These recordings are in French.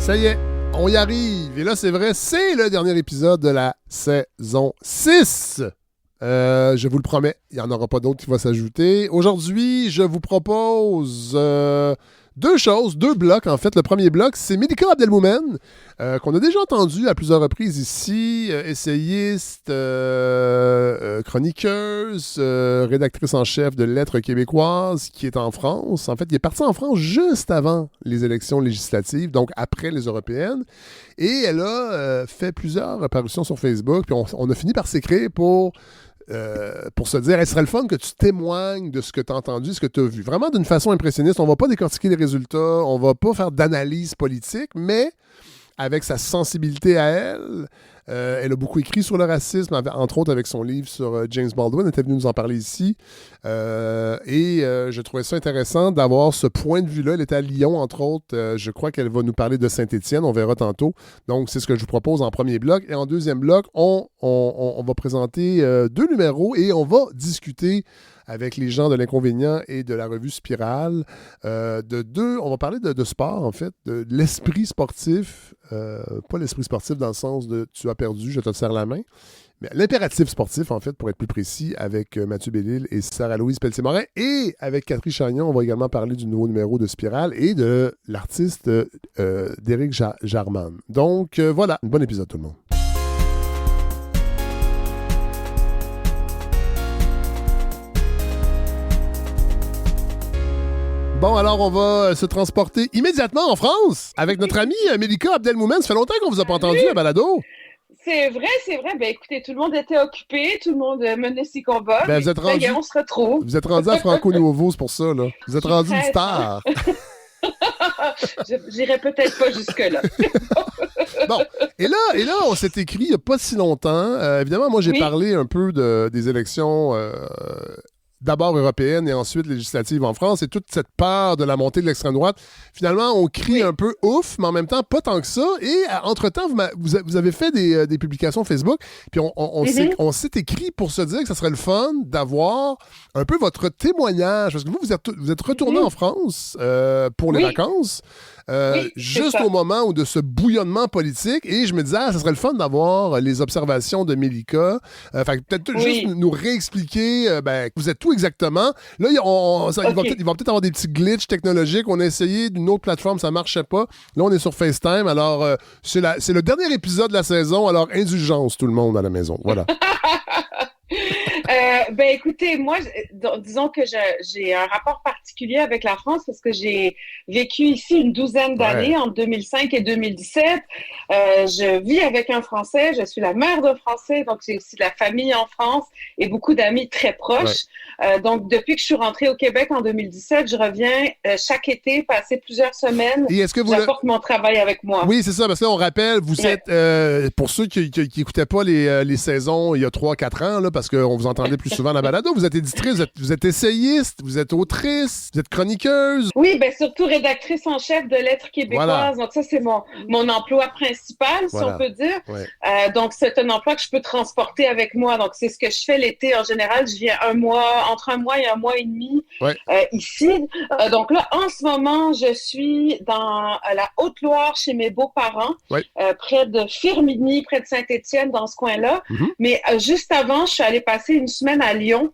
Ça y est, on y arrive. Et là, c'est vrai, c'est le dernier épisode de la saison 6. Je vous le promets, il n'y en aura pas d'autres qui vont s'ajouter. Aujourd'hui, je vous propose deux choses, deux blocs en fait. Le premier bloc, c'est Melika Abdelmoumen, qu'on a déjà entendu à plusieurs reprises ici, essayiste, chroniqueuse, rédactrice en chef de Lettres québécoises, qui est en France. En fait, il est parti en France juste avant les élections législatives, donc après les européennes. Et elle a fait plusieurs apparitions sur Facebook, puis on a fini par s'écrire pour se dire, ce serait le fun que tu témoignes de ce que tu as entendu, ce que tu as vu. Vraiment d'une façon impressionniste. On ne va pas décortiquer les résultats, on ne va pas faire d'analyse politique, mais avec sa sensibilité à elle, elle a beaucoup écrit sur le racisme, entre autres avec son livre sur James Baldwin. Elle était venue nous en parler ici. Je trouvais ça intéressant d'avoir ce point de vue-là. Elle était à Lyon, entre autres. Je crois qu'elle va nous parler de Saint-Étienne. On verra tantôt. Donc, c'est ce que je vous propose en premier bloc. Et en deuxième bloc, on va présenter deux numéros et on va discuter avec les gens de l'Inconvénient et de la revue Spirale. On va parler de sport, en fait, de l'esprit sportif. Pas l'esprit sportif dans le sens de « tu as perdu, je te serre la main », mais l'impératif sportif, en fait, pour être plus précis, avec Mathieu Bellil et Sarah-Louise Pelletier-Morin. Et avec Catherine Chagnon, on va également parler du nouveau numéro de Spirale et de l'artiste d'Éric Jarman. Donc, voilà, un bon épisode tout le monde. Bon, alors on va se transporter immédiatement en France avec notre amie Melika Abdelmoumen. Ça fait longtemps qu'on vous a pas entendu à balado. C'est vrai. Ben écoutez, tout le monde était occupé, tout le monde menait ses combats. Ben, vous êtes rendu, on se retrouve. Vous êtes rendu à Franco Nouveau, c'est pour ça, là. Vous êtes rendu une star. J'irai peut-être pas jusque-là. Bon, et là, on s'est écrit il n'y a pas si longtemps. Évidemment, moi, j'ai parlé un peu des élections d'abord européenne et ensuite législative en France, et toute cette peur de la montée de l'extrême droite. Finalement, on crie un peu ouf, mais en même temps, pas tant que ça. Et entre-temps, vous avez fait des publications Facebook, puis on s'est écrit pour se dire que ça serait le fun d'avoir un peu votre témoignage, parce que vous êtes retourné en France pour les vacances. Juste au moment où de ce bouillonnement politique, et je me disais, ça serait le fun d'avoir les observations de Melika. Fait que peut-être juste nous réexpliquer vous êtes où exactement. Là, il va peut-être avoir des petits glitches technologiques. On a essayé d'une autre plateforme, ça marchait pas. Là, on est sur FaceTime. Alors, c'est le dernier épisode de la saison. Alors, indulgence, tout le monde à la maison. Voilà. Écoutez, moi, disons que j'ai un rapport particulier avec la France parce que j'ai vécu ici une douzaine d'années, entre 2005 et 2017. Je vis avec un Français, je suis la mère d'un Français, donc j'ai aussi de la famille en France et beaucoup d'amis très proches. Donc, depuis que je suis rentrée au Québec en 2017, je reviens chaque été, passer plusieurs semaines. Et est-ce que j'apporte mon travail avec moi. Oui, c'est ça, parce qu'on rappelle, vous êtes, pour ceux qui n'écoutaient pas les saisons il y a 3-4 ans, là, parce qu'on vous entendait plus souvent dans la balado, vous êtes éditrice, vous êtes essayiste, vous êtes autrice, vous êtes chroniqueuse. Oui, surtout rédactrice en chef de Lettres québécoises. Voilà. Donc ça, c'est mon emploi principal, si on peut dire. Donc c'est un emploi que je peux transporter avec moi. Donc c'est ce que je fais l'été en général. Je viens entre un mois et un mois et demi ici. Donc là, en ce moment, je suis dans la Haute-Loire chez mes beaux-parents, près de Firminy, près de Saint-Étienne, dans ce coin-là. Mais juste avant, je suis allée passer une semaine à Lyon,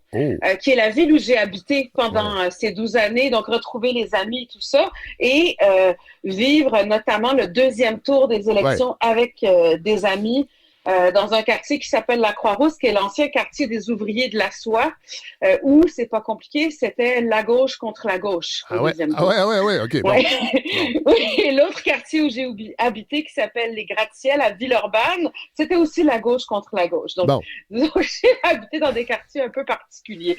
qui est la ville où j'ai habité pendant ces 12 années, donc retrouver les amis et tout ça, et vivre notamment le deuxième tour des élections avec des amis dans un quartier qui s'appelle la Croix-Rousse, qui est l'ancien quartier des ouvriers de la soie, où, c'est pas compliqué, c'était la gauche contre la gauche. OK. Bon. Oui, et l'autre quartier où j'ai habité, qui s'appelle les Gratte-Ciel à Villeurbanne, c'était aussi la gauche contre la gauche. Donc, j'ai habité dans des quartiers un peu particuliers.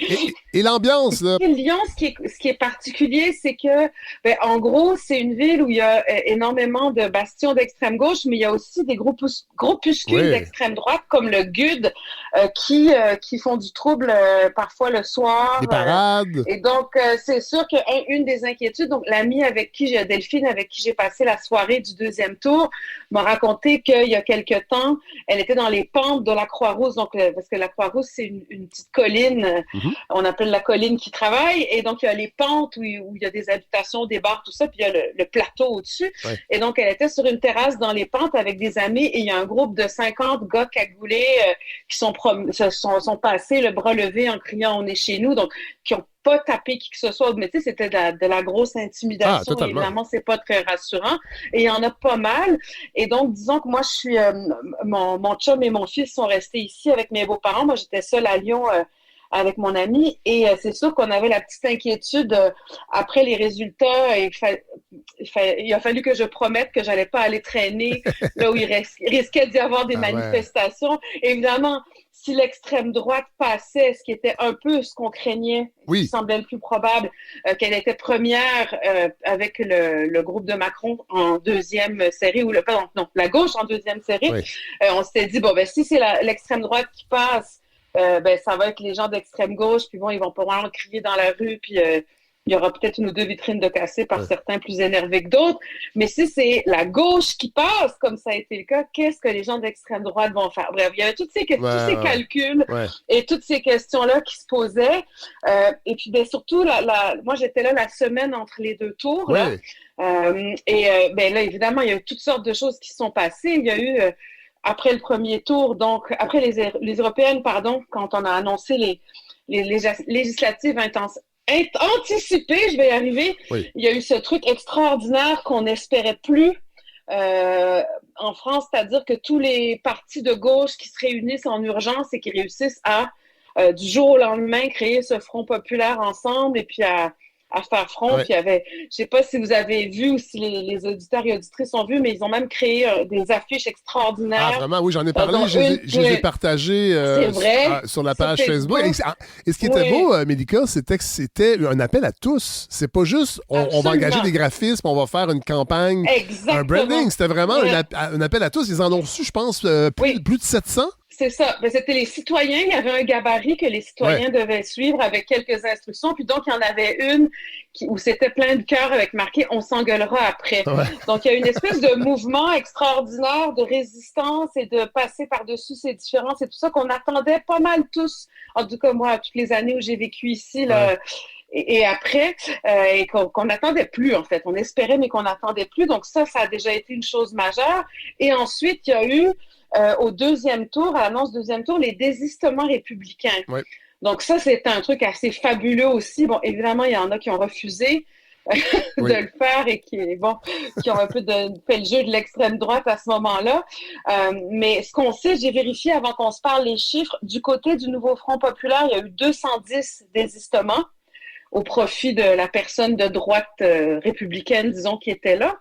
Et l'ambiance, là? Lyon, ce qui est particulier, c'est que, en gros, c'est une ville où il y a énormément de bastions d'extrême gauche, mais il y a aussi des groupuscules l'extrême droite, comme le GUD, qui font du trouble parfois le soir. Des parades. Et donc, c'est sûr qu'une des inquiétudes, donc l'amie Delphine, avec qui j'ai passé la soirée du deuxième tour, m'a raconté qu'il y a quelque temps, elle était dans les pentes de la Croix-Rousse, donc, parce que la Croix-Rousse, c'est une petite colline, on appelle la colline qui travaille, et donc il y a les pentes où il y a des habitations, des bars, tout ça, puis il y a le plateau au-dessus. Ouais. Et donc, elle était sur une terrasse dans les pentes avec des amis, et il y a un groupe de 50 gars cagoulés qui sont passés le bras levé en criant « On est chez nous », donc qui n'ont pas tapé qui que ce soit, mais tu sais, c'était de la grosse intimidation. Ah, évidemment, c'est pas très rassurant. Et il y en a pas mal. Et donc, disons que moi, je suis... mon chum et mon fils sont restés ici avec mes beaux-parents. Moi, j'étais seule à Lyon avec mon ami. Et c'est sûr qu'on avait la petite inquiétude après les résultats. Il a fallu que je promette que j'allais pas aller traîner là où il risquait d'y avoir des manifestations. Ouais. Évidemment, si l'extrême droite passait, ce qui était un peu ce qu'on craignait, ce qui semblait le plus probable, qu'elle était première avec le groupe de Macron en deuxième série, la gauche en deuxième série, on s'était dit, si c'est l'extrême droite qui passe, ça va être les gens d'extrême gauche, puis ils vont pouvoir crier dans la rue, puis il y aura peut-être une ou deux vitrines de cassées par certains plus énervés que d'autres. Mais si c'est la gauche qui passe, comme ça a été le cas, qu'est-ce que les gens d'extrême droite vont faire? Bref, il y avait tous ces calculs et toutes ces questions-là qui se posaient. Et puis, surtout, moi, j'étais là la semaine entre les deux tours. Là. Là, évidemment, il y a eu toutes sortes de choses qui se sont passées. Il y a eu... après le premier tour, donc après les européennes, quand on a annoncé les législatives anticipées, je vais y arriver, il y a eu ce truc extraordinaire qu'on n'espérait plus en France, c'est-à-dire que tous les partis de gauche qui se réunissent en urgence et qui réussissent à, du jour au lendemain, créer ce Front populaire ensemble et puis à faire front. Puis il y avait, je sais pas si vous avez vu ou si les auditeurs et auditrices ont vu, mais ils ont même créé des affiches extraordinaires. Ah, vraiment? Oui, j'en ai parlé. Je les ai partagées sur la page Facebook. Et ce qui était beau, Mélika, c'était que c'était un appel à tous. C'est pas juste, on va engager des graphismes, on va faire une campagne, un branding. C'était vraiment un appel à tous. Ils en ont reçu, je pense, plus de 700. C'est ça. C'était les citoyens. Il y avait un gabarit que les citoyens devaient suivre avec quelques instructions. Puis donc, il y en avait une où c'était plein de cœurs avec marqué « On s'engueulera après ». Donc, il y a une espèce de mouvement extraordinaire de résistance et de passer par-dessus ces différences et tout ça qu'on attendait pas mal tous. En tout cas, moi, toutes les années où j'ai vécu ici, là, et après, et qu'on n'attendait plus, en fait. On espérait, mais qu'on n'attendait plus. Donc ça a déjà été une chose majeure. Et ensuite, il y a eu... au deuxième tour, à l'annonce du deuxième tour, les désistements républicains. Donc ça, c'était un truc assez fabuleux aussi. Bon, évidemment, il y en a qui ont refusé de le faire et qui ont un peu fait le jeu de l'extrême droite à ce moment-là. Mais ce qu'on sait, j'ai vérifié avant qu'on se parle les chiffres, du côté du Nouveau Front populaire, il y a eu 210 désistements au profit de la personne de droite républicaine, disons, qui était là.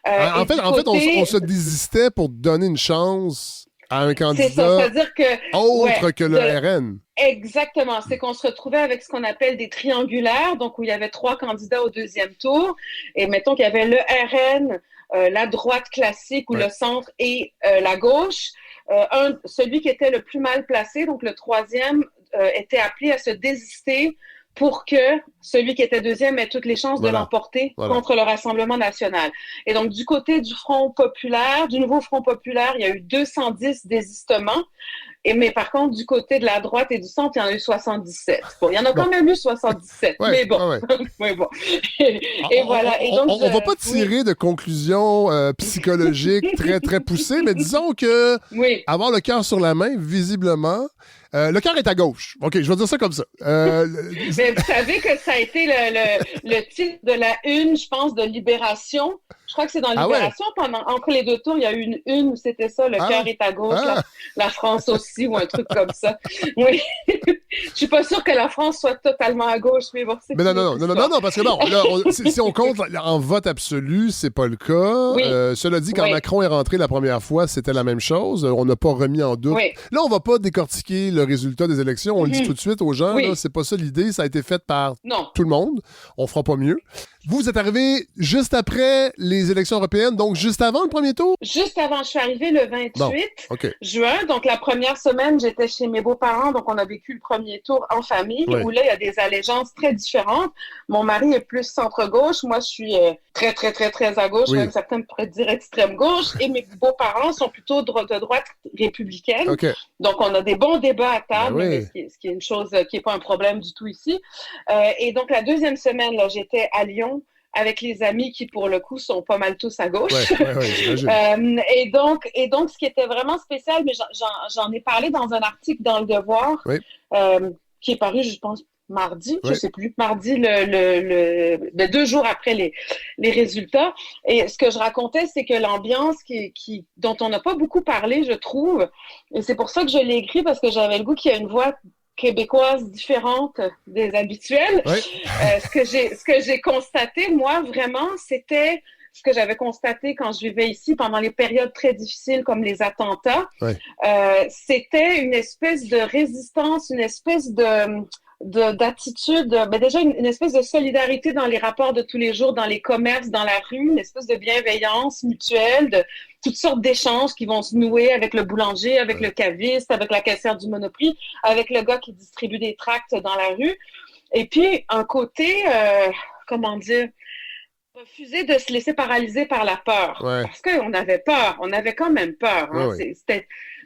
En fait, on se désistait pour donner une chance à un candidat autre que le RN. Exactement. C'est qu'on se retrouvait avec ce qu'on appelle des triangulaires, donc où il y avait 3 candidats au deuxième tour. Et mettons qu'il y avait le RN, la droite classique ou le centre et la gauche. Celui qui était le plus mal placé, donc le troisième, était appelé à se désister pour que celui qui était deuxième ait toutes les chances de l'emporter contre le Rassemblement national. Et donc, du côté du Front populaire, du nouveau Front populaire, il y a eu 210 désistements. Mais par contre, du côté de la droite et du centre, il y en a eu 77. Bon, il y en a quand même eu 77, mais bon. Mais bon. Et voilà. Et donc, on va pas tirer de conclusions psychologiques très, très poussées, mais disons que avoir le cœur sur la main, visiblement, le cœur est à gauche. OK, je vais dire ça comme ça. Mais vous savez que ça a été le titre de la une, je pense, de Libération. Je crois que c'est dans Libération, entre les deux tours, il y a eu une où c'était ça, le cœur est à gauche, la France aussi, ou un truc comme ça. Oui. Je suis pas sûre que la France soit totalement à gauche, mais bon, c'est... Mais non, parce que bon, là, si on compte en vote absolu, c'est pas le cas. Oui. Cela dit, quand Macron est rentré la première fois, c'était la même chose. On n'a pas remis en doute. Oui. Là, on va pas décortiquer le résultat des élections. On le dit tout de suite aux gens. Là, c'est pas ça l'idée. Ça a été fait par tout le monde. On fera pas mieux. Vous êtes arrivé juste après les élections européennes, donc juste avant le premier tour? Juste avant, je suis arrivée le 28 juin. Donc, la première semaine, j'étais chez mes beaux-parents. Donc, on a vécu le premier tour en famille, où là, il y a des allégeances très différentes. Mon mari est plus centre-gauche. Moi, je suis très, très, très, très à gauche. Même certains pourraient dire extrême-gauche. Et mes beaux-parents sont plutôt de droite républicaine. Donc, on a des bons débats à table, ce qui est une chose qui n'est pas un problème du tout ici. Et donc, la deuxième semaine, là, j'étais à Lyon avec les amis qui, pour le coup, sont pas mal tous à gauche. Et donc, ce qui était vraiment spécial, mais j'en ai parlé dans un article dans Le Devoir, qui est paru, je pense, mardi, je sais plus, mardi, le 2 jours après les résultats. Et ce que je racontais, c'est que l'ambiance dont on n'a pas beaucoup parlé, je trouve, et c'est pour ça que je l'ai écrit, parce que j'avais le goût qu'il y a une voix québécoise différente des habituelles. Ce que j'ai constaté, moi, vraiment, c'était ce que j'avais constaté quand je vivais ici pendant les périodes très difficiles comme les attentats. C'était une espèce de résistance, une espèce d'attitude, déjà une espèce de solidarité dans les rapports de tous les jours, dans les commerces, dans la rue, une espèce de bienveillance mutuelle, de toutes sortes d'échanges qui vont se nouer avec le boulanger, avec le caviste, avec la caissière du Monoprix, avec le gars qui distribue des tracts dans la rue. Et puis, un côté, refuser de se laisser paralyser par la peur. Parce qu'on avait peur, on avait quand même peur. Hein.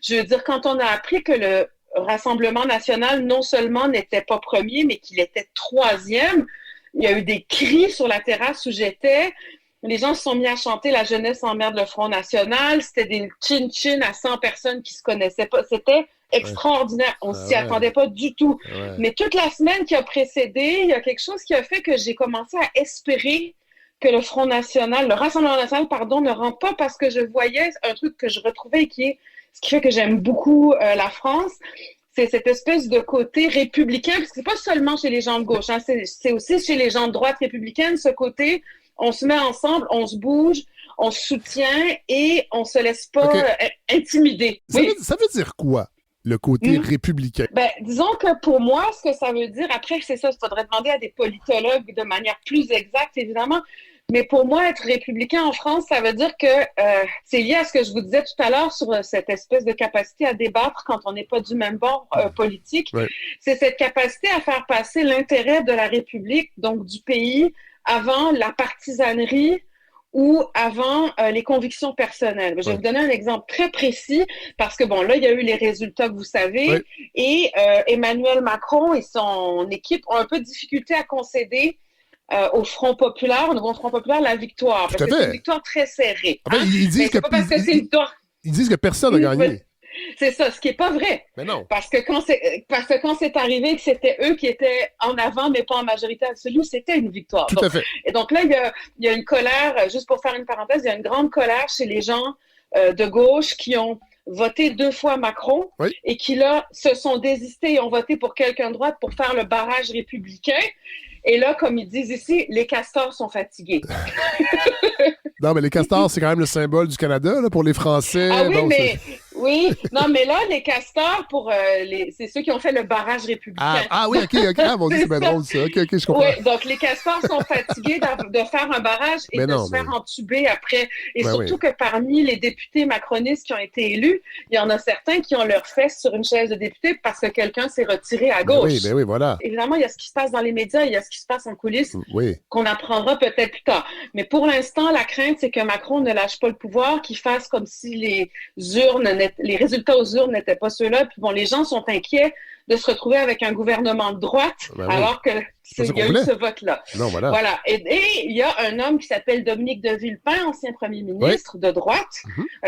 Je veux dire, quand on a appris que le Rassemblement national, non seulement n'était pas premier, mais qu'il était troisième, il y a eu des cris sur la terrasse où j'étais. Les gens se sont mis à chanter « La jeunesse emmerde le Front national ». C'était des chin-chin à 100 personnes qui se connaissaient pas. C'était extraordinaire. On s'y attendait pas du tout. Mais toute la semaine qui a précédé, il y a quelque chose qui a fait que j'ai commencé à espérer que le Front national, le Rassemblement national, ne rentre pas, parce que je voyais un truc que je retrouvais ce qui fait que j'aime beaucoup la France, c'est cette espèce de côté républicain, parce que c'est pas seulement chez les gens de gauche, hein, c'est aussi chez les gens de droite républicaine, ce côté, on se met ensemble, on se bouge, on se soutient et on se laisse pas intimider. Ça veut dire quoi, le côté républicain? Disons que pour moi, ce que ça veut dire, après, c'est ça, il faudrait demander à des politologues de manière plus exacte, évidemment. Mais pour moi, être républicain en France, ça veut dire que c'est lié à ce que je vous disais tout à l'heure sur cette espèce de capacité à débattre quand on n'est pas du même bord politique. C'est cette capacité à faire passer l'intérêt de la République, donc du pays, avant la partisanerie ou avant les convictions personnelles. Je vais vous donner un exemple très précis parce que, là, il y a eu les résultats que vous savez et Emmanuel Macron et son équipe ont un peu de difficulté à concéder au Front populaire, au nouveau Front populaire, la victoire. Parce que c'est une victoire très serrée. Ils disent que personne n'a gagné. C'est ça, ce qui n'est pas vrai. Mais non. Parce que quand c'est arrivé que c'était eux qui étaient en avant, mais pas en majorité absolue, c'était une victoire. Tout à fait. Et donc là, il y a une colère, juste pour faire une parenthèse, il y a une grande colère chez les gens de gauche qui ont voté 2 fois Macron et qui, là, se sont désistés et ont voté pour quelqu'un de droite pour faire le barrage républicain. Et là, comme ils disent ici, les castors sont fatigués. Non, mais les castors, c'est quand même le symbole du Canada, là, pour les Français. Ah oui, non, mais là, les castors, c'est ceux qui ont fait le barrage républicain. Oui, OK. Ah, mon Dieu, c'est bien drôle, ça. OK, je comprends. Oui, donc les castors sont fatigués de faire un barrage et se faire entuber après. Et surtout que parmi les députés macronistes qui ont été élus, il y en a certains qui ont leur fesse sur une chaise de député parce que quelqu'un s'est retiré à gauche. Oui, voilà. Évidemment, il y a ce qui se passe dans les médias, il y a ce qui se passe en coulisses qu'on apprendra peut-être plus tard. Mais pour l'instant, la crainte, c'est que Macron ne lâche pas le pouvoir, qu'il fasse comme si les résultats aux urnes n'étaient pas ceux-là. Puis les gens sont inquiets de se retrouver avec un gouvernement de droite alors que il y a eu ce vote-là. Non, voilà. Et il y a un homme qui s'appelle Dominique de Villepin, ancien premier ministre de droite,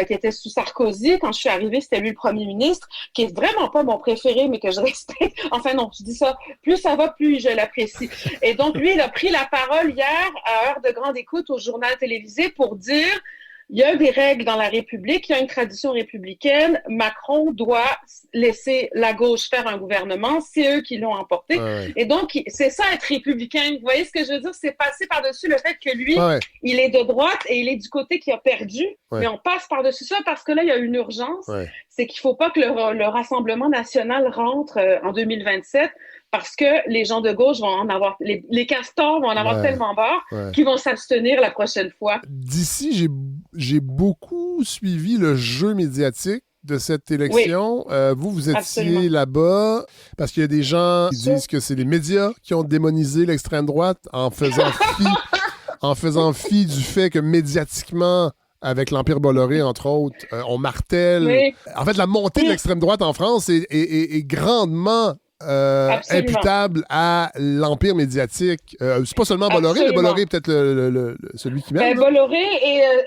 qui était sous Sarkozy. Quand je suis arrivée, c'était lui le premier ministre, qui est vraiment pas mon préféré, mais que je respecte. Enfin non, je dis ça, plus ça va, plus je l'apprécie. Et donc, lui, il a pris la parole hier à heure de grande écoute au journal télévisé pour dire il y a des règles dans la République, il y a une tradition républicaine. Macron doit laisser la gauche faire un gouvernement. C'est eux qui l'ont emporté. Ouais. Et donc, c'est ça être républicain. Vous voyez ce que je veux dire? C'est passer par-dessus le fait que lui, il est de droite et il est du côté qui a perdu. Mais on passe par-dessus ça parce que là, il y a une urgence. C'est qu'il ne faut pas que le Rassemblement national rentre en 2027 parce que les gens de gauche vont en avoir, les castors vont en avoir tellement marre qu'ils vont s'abstenir la prochaine fois. D'ici, j'ai beaucoup suivi le jeu médiatique de cette élection. Vous étiez là-bas parce qu'il y a des gens qui disent que c'est les médias qui ont démonisé l'extrême droite en faisant fi du fait que médiatiquement, avec l'Empire Bolloré, entre autres, on martèle. Oui. En fait, la montée de l'extrême droite en France est grandement imputable à l'empire médiatique. C'est pas seulement Bolloré, mais Bolloré est peut-être celui qui mène. Bolloré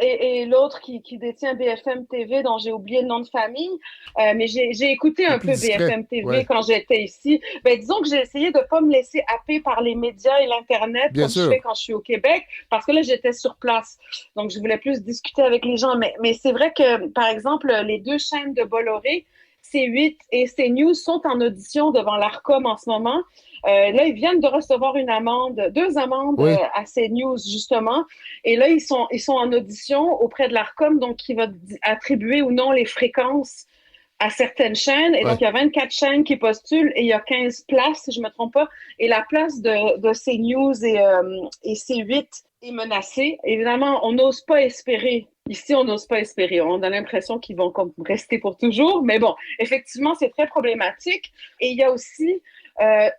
et l'autre qui détient BFM TV, dont j'ai oublié le nom de famille, mais j'ai écouté un peu BFM TV quand j'étais ici. Disons que j'ai essayé de pas me laisser happer par les médias et l'Internet comme je fais quand je suis au Québec, parce que là, j'étais sur place. Donc, je voulais plus discuter avec les gens. Mais c'est vrai que, par exemple, les deux chaînes de Bolloré, C8 et CNews sont en audition devant l'ARCOM en ce moment. Là, ils viennent de recevoir deux amendes à CNews, justement. Et là, ils sont en audition auprès de l'ARCOM, donc qui va attribuer ou non les fréquences à certaines chaînes. Et donc, il y a 24 chaînes qui postulent et il y a 15 places, si je ne me trompe pas. Et la place de CNews et C8 est menacée. Évidemment, on n'ose pas espérer. Ici, on n'ose pas espérer. On a l'impression qu'ils vont rester pour toujours. Mais bon, effectivement, c'est très problématique. Et il y a aussi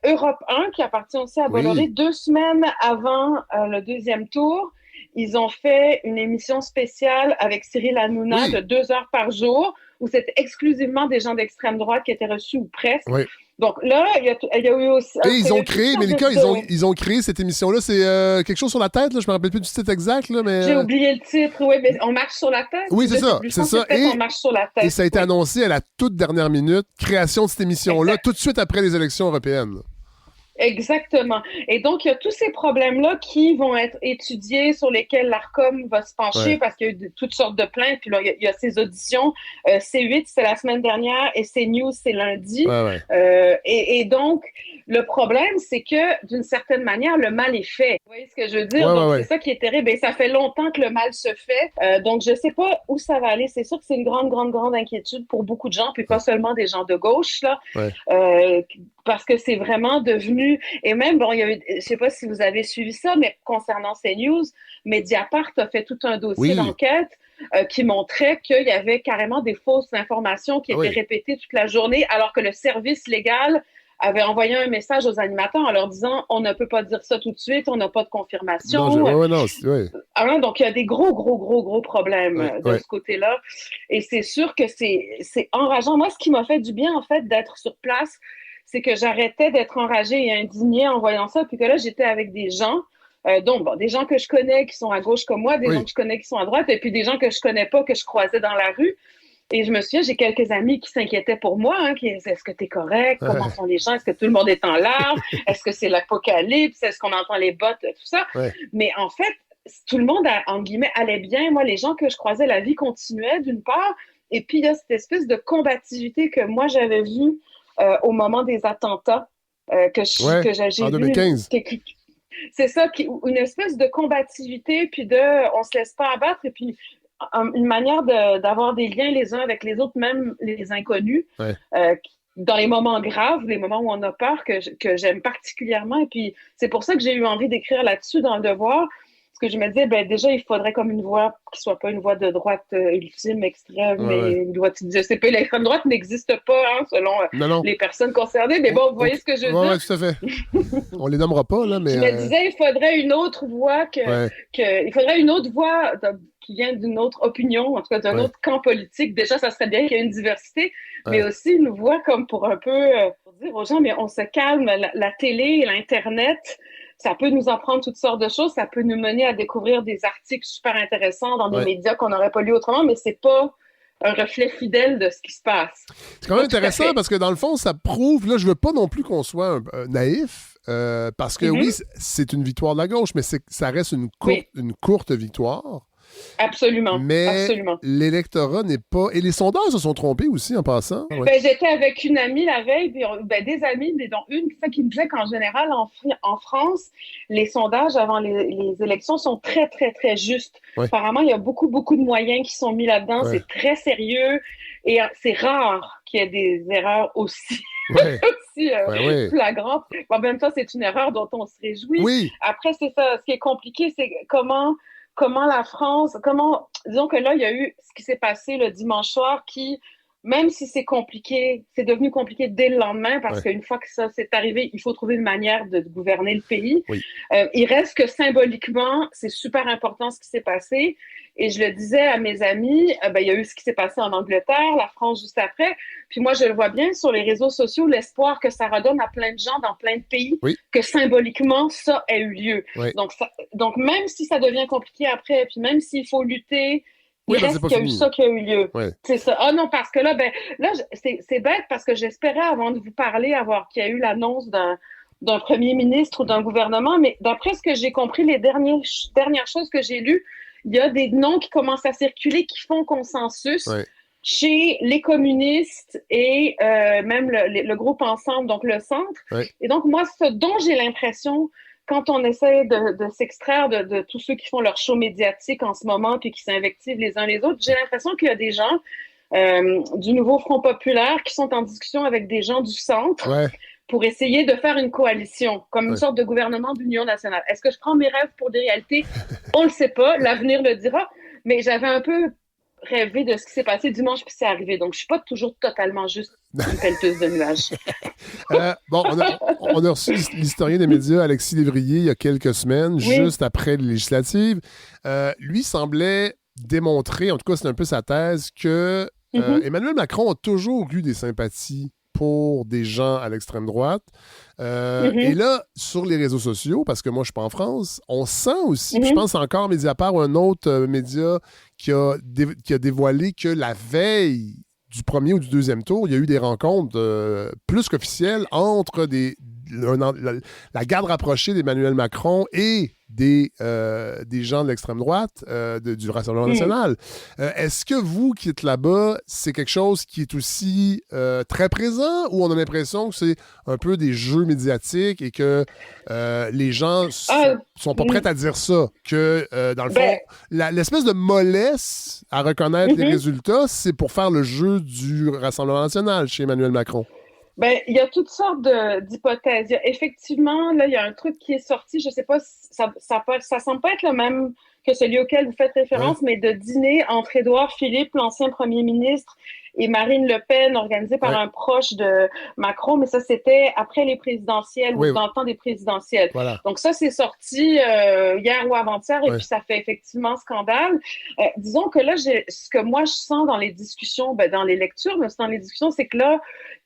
Europe 1 qui appartient aussi à Bolloré. 2 semaines avant le deuxième tour, ils ont fait une émission spéciale avec Cyril Hanouna de 2 heures par jour où c'était exclusivement des gens d'extrême droite qui étaient reçus ou presque. Oui. Donc là, il y a eu aussi... Et ils ont créé, Mélika, ils ont créé cette émission-là. C'est quelque chose sur la tête, là. Je me rappelle plus du titre exact, là, mais... J'ai oublié le titre, oui, mais on marche sur la tête. Oui, c'est ça. On marche sur la tête. Et ça a été annoncé à la toute dernière minute, création de cette émission-là, tout de suite après les élections européennes. Exactement. Et donc, il y a tous ces problèmes-là qui vont être étudiés, sur lesquels l'ARCOM va se pencher parce qu'il y a eu toutes sortes de plaintes. Puis là, il y a ces auditions. C8, c'est la semaine dernière et CNews, c'est lundi. Et donc, le problème, c'est que, d'une certaine manière, le mal est fait. Vous voyez ce que je veux dire? Donc, c'est ça qui est terrible. Et ça fait longtemps que le mal se fait. Donc, je sais pas où ça va aller. C'est sûr que c'est une grande inquiétude pour beaucoup de gens, puis pas seulement des gens de gauche, là. Parce que c'est vraiment devenu... Et même, bon, il y a eu, je sais pas si vous avez suivi ça, mais concernant CNews, Mediapart a fait tout un dossier d'enquête qui montrait qu'il y avait carrément des fausses informations qui étaient répétées toute la journée, alors que le service légal avait envoyé un message aux animateurs en leur disant « On ne peut pas dire ça tout de suite, on n'a pas de confirmation. » Donc, il y a des gros problèmes de ce côté-là. Et c'est sûr que c'est enrageant. Moi, ce qui m'a fait du bien, en fait, d'être sur place, c'est que j'arrêtais d'être enragée et indignée en voyant ça, puis que là, j'étais avec des gens, des gens que je connais qui sont à gauche comme moi, des gens que je connais qui sont à droite, et puis des gens que je connais pas, que je croisais dans la rue. Et je me souviens, j'ai quelques amis qui s'inquiétaient pour moi, qui disaient « Est-ce que t'es correct? Comment sont les gens? Est-ce que tout le monde est en larmes? Est-ce que c'est l'apocalypse? Est-ce qu'on entend les bottes? » Tout ça. Mais en fait, tout le monde, en guillemets, allait bien. Moi, les gens que je croisais, la vie continuait, d'une part. Et puis, il y a cette espèce de combativité que moi, j'avais vue au moment des attentats que j'ai en 2015. C'est ça, une espèce de combativité, puis on se laisse pas abattre, et puis une manière d'avoir des liens les uns avec les autres, même les inconnus, dans les moments graves, les moments où on a peur, que j'aime particulièrement. Et puis, c'est pour ça que j'ai eu envie d'écrire là-dessus dans Le Devoir, parce que je me disais, déjà, il faudrait comme une voix qui soit pas une voix de droite ultime, extrême, mais une voix, je sais pas, l'extrême droite n'existe pas, selon les personnes concernées, mais bon, vous voyez ce que je veux dire? Oui, tout à fait. On les nommera pas, là, mais... Je me disais, il faudrait une autre voix il faudrait une autre voix qui vient d'une autre opinion, en tout cas d'un autre camp politique. Déjà, ça serait bien qu'il y ait une diversité, mais aussi une voix comme pour un peu pour dire aux gens, mais on se calme, la télé et l'Internet, ça peut nous apprendre toutes sortes de choses, ça peut nous mener à découvrir des articles super intéressants dans des médias qu'on n'aurait pas lus autrement, mais c'est pas un reflet fidèle de ce qui se passe. C'est quand même intéressant parce que dans le fond, ça prouve, là, je veux pas non plus qu'on soit naïf, parce que oui, c'est une victoire de la gauche, mais ça reste une courte victoire. Absolument. Mais absolument. l'électorat n'est pas... Et les sondages se sont trompés aussi en passant. Ouais. Ben, j'étais avec une amie la veille, puis des amies, dont une qui me disait qu'en général, en France, les sondages avant les élections sont très, très, très justes. Ouais. Apparemment, il y a beaucoup, beaucoup de moyens qui sont mis là-dedans. Ouais. C'est très sérieux et c'est rare qu'il y ait des erreurs aussi, flagrantes. En même temps, c'est une erreur dont on se réjouit. Oui. Après, c'est ça. Ce qui est compliqué, c'est comment la France... Disons que là, il y a eu ce qui s'est passé le dimanche soir qui... Même si c'est compliqué, c'est devenu compliqué dès le lendemain parce qu'une fois que ça s'est arrivé, il faut trouver une manière de gouverner le pays. Oui. Il reste que symboliquement, c'est super important ce qui s'est passé. Et je le disais à mes amis, il y a eu ce qui s'est passé en Angleterre, la France juste après. Puis moi, je le vois bien sur les réseaux sociaux, l'espoir que ça redonne à plein de gens dans plein de pays, que symboliquement, ça ait eu lieu. Oui. Donc, même si ça devient compliqué après, puis même s'il faut lutter, il reste qu'il y a eu ça qui a eu lieu. Ouais. C'est ça. Ah non, parce que là, c'est bête parce que j'espérais, avant de vous parler, qu'il y a eu l'annonce d'un premier ministre ou d'un gouvernement, mais d'après ce que j'ai compris, les dernières choses que j'ai lues, il y a des noms qui commencent à circuler qui font consensus chez les communistes et même le groupe Ensemble, donc le centre. Et donc, moi, ce dont j'ai l'impression... Quand on essaie de s'extraire de tous ceux qui font leur show médiatique en ce moment puis qui s'invectivent les uns les autres, j'ai l'impression qu'il y a des gens du nouveau Front populaire qui sont en discussion avec des gens du centre pour essayer de faire une coalition, comme une sorte de gouvernement d'union nationale. Est-ce que je prends mes rêves pour des réalités? On le sait pas, l'avenir le dira, mais j'avais un peu rêvé de ce qui s'est passé dimanche puis c'est arrivé. Donc, je suis pas toujours totalement juste une pelleteuse de nuages. On a reçu l'historien des médias Alexis Lévrier il y a quelques semaines, juste après les législatives. Lui semblait démontrer, en tout cas c'est un peu sa thèse, que Emmanuel Macron a toujours eu des sympathies pour des gens à l'extrême droite. Et là, sur les réseaux sociaux, parce que moi, je suis pas en France, on sent aussi, puis je pense encore Mediapart ou un autre média qui a dévoilé que la veille du premier ou du deuxième tour, il y a eu des rencontres plus qu'officielles entre la garde rapprochée d'Emmanuel Macron et des gens de l'extrême droite du Rassemblement national. Est-ce que vous qui êtes là-bas, c'est quelque chose qui est aussi très présent ou on a l'impression que c'est un peu des jeux médiatiques et que les gens sont pas prêts à dire ça? Que, dans le fond, l'espèce de mollesse à reconnaître les résultats, c'est pour faire le jeu du Rassemblement national chez Emmanuel Macron. Il y a toutes sortes d'hypothèses. Effectivement, là, il y a un truc qui est sorti, je ne sais pas, ça semble pas être le même que celui auquel vous faites référence, mais de dîner entre Édouard Philippe, l'ancien premier ministre, et Marine Le Pen, organisé par un proche de Macron, mais ça, c'était après les présidentielles ou dans le temps des présidentielles. Voilà. Donc ça, c'est sorti hier ou avant-hier, et puis ça fait effectivement scandale. Disons que là, ce que moi, je sens dans les discussions, dans les lectures, mais aussi dans les discussions, c'est que là,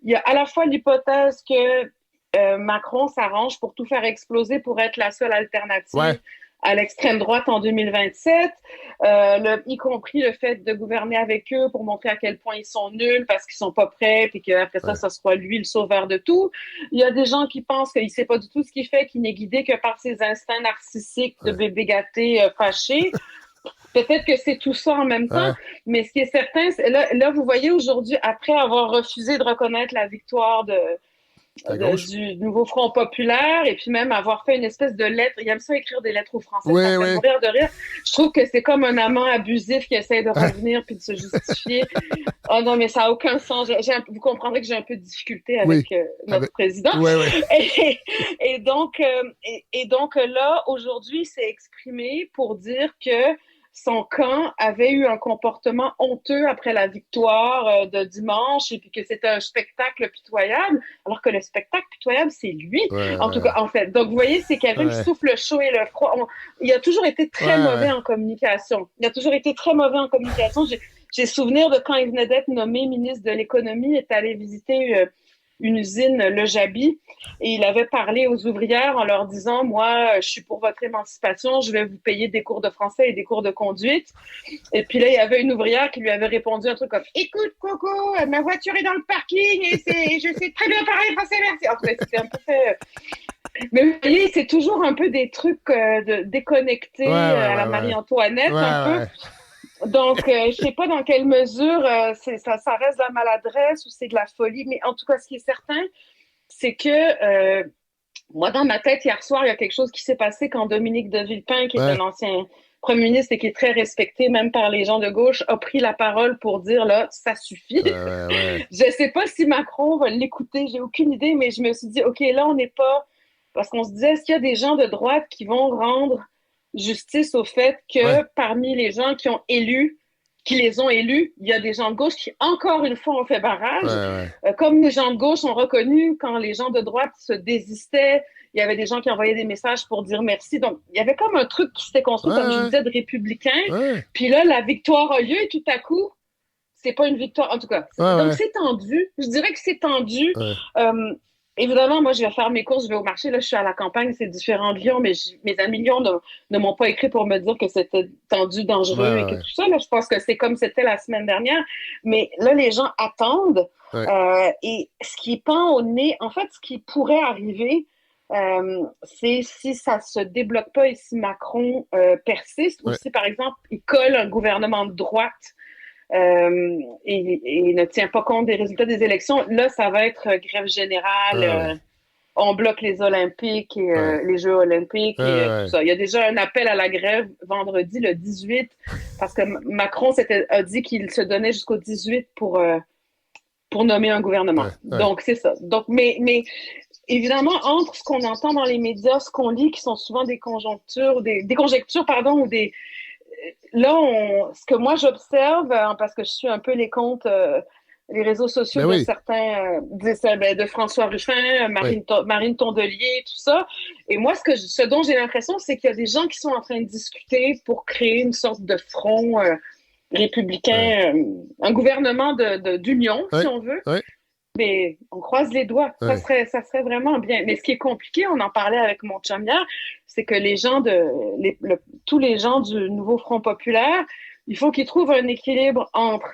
il y a à la fois l'hypothèse que Macron s'arrange pour tout faire exploser pour être la seule alternative à l'extrême droite en 2027, y compris le fait de gouverner avec eux pour montrer à quel point ils sont nuls parce qu'ils sont pas prêts, puis qu'après ça sera lui le sauveur de tout. Il y a des gens qui pensent qu'il sait pas du tout ce qu'il fait, qu'il n'est guidé que par ses instincts narcissiques de bébé gâté fâché. Peut-être que c'est tout ça en même temps, mais ce qui est certain, là, vous voyez aujourd'hui, après avoir refusé de reconnaître la victoire du nouveau Front populaire et puis même avoir fait une espèce de lettre. Il aime ça écrire des lettres aux Français. Ça fait mourir de rire. Je trouve que c'est comme un amant abusif qui essaie de revenir puis de se justifier. Oh non, mais ça n'a aucun sens. Vous comprendrez que j'ai un peu de difficulté avec notre président. Et donc là, aujourd'hui, il s'est exprimé pour dire que son camp avait eu un comportement honteux après la victoire de dimanche et puis que c'était un spectacle pitoyable, alors que le spectacle pitoyable, c'est lui, en tout cas, en fait. Donc, vous voyez, c'est quelqu'un qui souffle le chaud et le froid. Il a toujours été très mauvais en communication. J'ai souvenir de quand il venait d'être nommé ministre de l'Économie, il est allé visiter une usine, le Jabi, et il avait parlé aux ouvrières en leur disant « Moi, je suis pour votre émancipation, je vais vous payer des cours de français et des cours de conduite. » Et puis là, il y avait une ouvrière qui lui avait répondu un truc comme « Écoute, Coco, ma voiture est dans le parking et je sais très bien parler français, merci. » En fait, c'était un peu fait Mais vous voyez, c'est toujours un peu des trucs de déconnectés à la Marie-Antoinette, un peu. Donc, je sais pas dans quelle mesure ça reste de la maladresse ou c'est de la folie. Mais en tout cas, ce qui est certain, c'est que moi, dans ma tête, hier soir, il y a quelque chose qui s'est passé quand Dominique de Villepin, qui est un ancien premier ministre et qui est très respecté même par les gens de gauche, a pris la parole pour dire, là, ça suffit. Je sais pas si Macron va l'écouter, j'ai aucune idée, mais je me suis dit, OK, là, on n'est pas... Parce qu'on se disait, est-ce qu'il y a des gens de droite qui vont rendre justice au fait que parmi les gens qui les ont élus, il y a des gens de gauche qui, encore une fois, ont fait barrage. Comme les gens de gauche ont reconnu quand les gens de droite se désistaient, il y avait des gens qui envoyaient des messages pour dire merci. Donc, il y avait comme un truc qui s'était construit, comme je disais, de républicains. Puis là, la victoire a lieu et tout à coup, c'est pas une victoire. En tout cas, donc c'est tendu. Je dirais que c'est tendu. Évidemment, moi, je vais faire mes courses, je vais au marché. Là, je suis à la campagne, c'est différent de Lyon, mais mes amis Lyon ne m'ont pas écrit pour me dire que c'était tendu, dangereux et que tout ça. Là, je pense que c'est comme c'était la semaine dernière. Mais là, les gens attendent. Et ce qui pend au nez, en fait, ce qui pourrait arriver, c'est si ça se débloque pas et si Macron persiste ou si, par exemple, il colle un gouvernement de droite et ne tient pas compte des résultats des élections, là, ça va être grève générale. On bloque les Olympiques et les Jeux Olympiques et tout ça. Il y a déjà un appel à la grève vendredi, le 18, parce que Macron a dit qu'il se donnait jusqu'au 18 pour nommer un gouvernement. Donc, c'est ça. Donc, mais évidemment, entre ce qu'on entend dans les médias, ce qu'on lit, qui sont souvent des conjectures, ou des... Là, ce que moi j'observe, parce que je suis un peu les comptes, les réseaux sociaux de certains, de François Ruffin, Marine Tondelier, tout ça. Et moi, ce dont j'ai l'impression, c'est qu'il y a des gens qui sont en train de discuter pour créer une sorte de front républicain, un gouvernement d'union, si on veut. Mais on croise les doigts. Ça serait vraiment bien. Mais ce qui est compliqué, on en parlait avec mon chum hier, c'est que tous les gens du nouveau Front populaire, il faut qu'ils trouvent un équilibre entre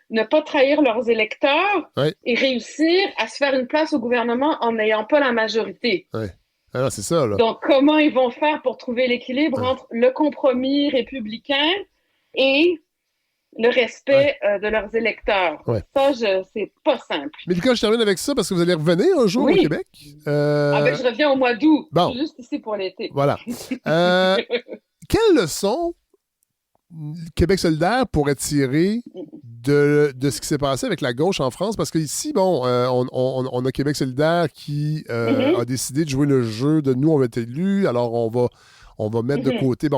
ne pas trahir leurs électeurs et réussir à se faire une place au gouvernement en n'ayant pas la majorité. Alors, c'est ça, là. Donc, comment ils vont faire pour trouver l'équilibre entre le compromis républicain et le respect de leurs électeurs. Ça, c'est pas simple. Mais quand je termine avec ça, parce que vous allez revenir un jour au Québec. Je reviens au mois d'août. Je suis juste ici pour l'été. Voilà. Quelle leçon Québec solidaire pourrait tirer de ce qui s'est passé avec la gauche en France? Parce qu'ici, on a Québec solidaire qui a décidé de jouer le jeu de nous, on va être élus, alors on va mettre de côté.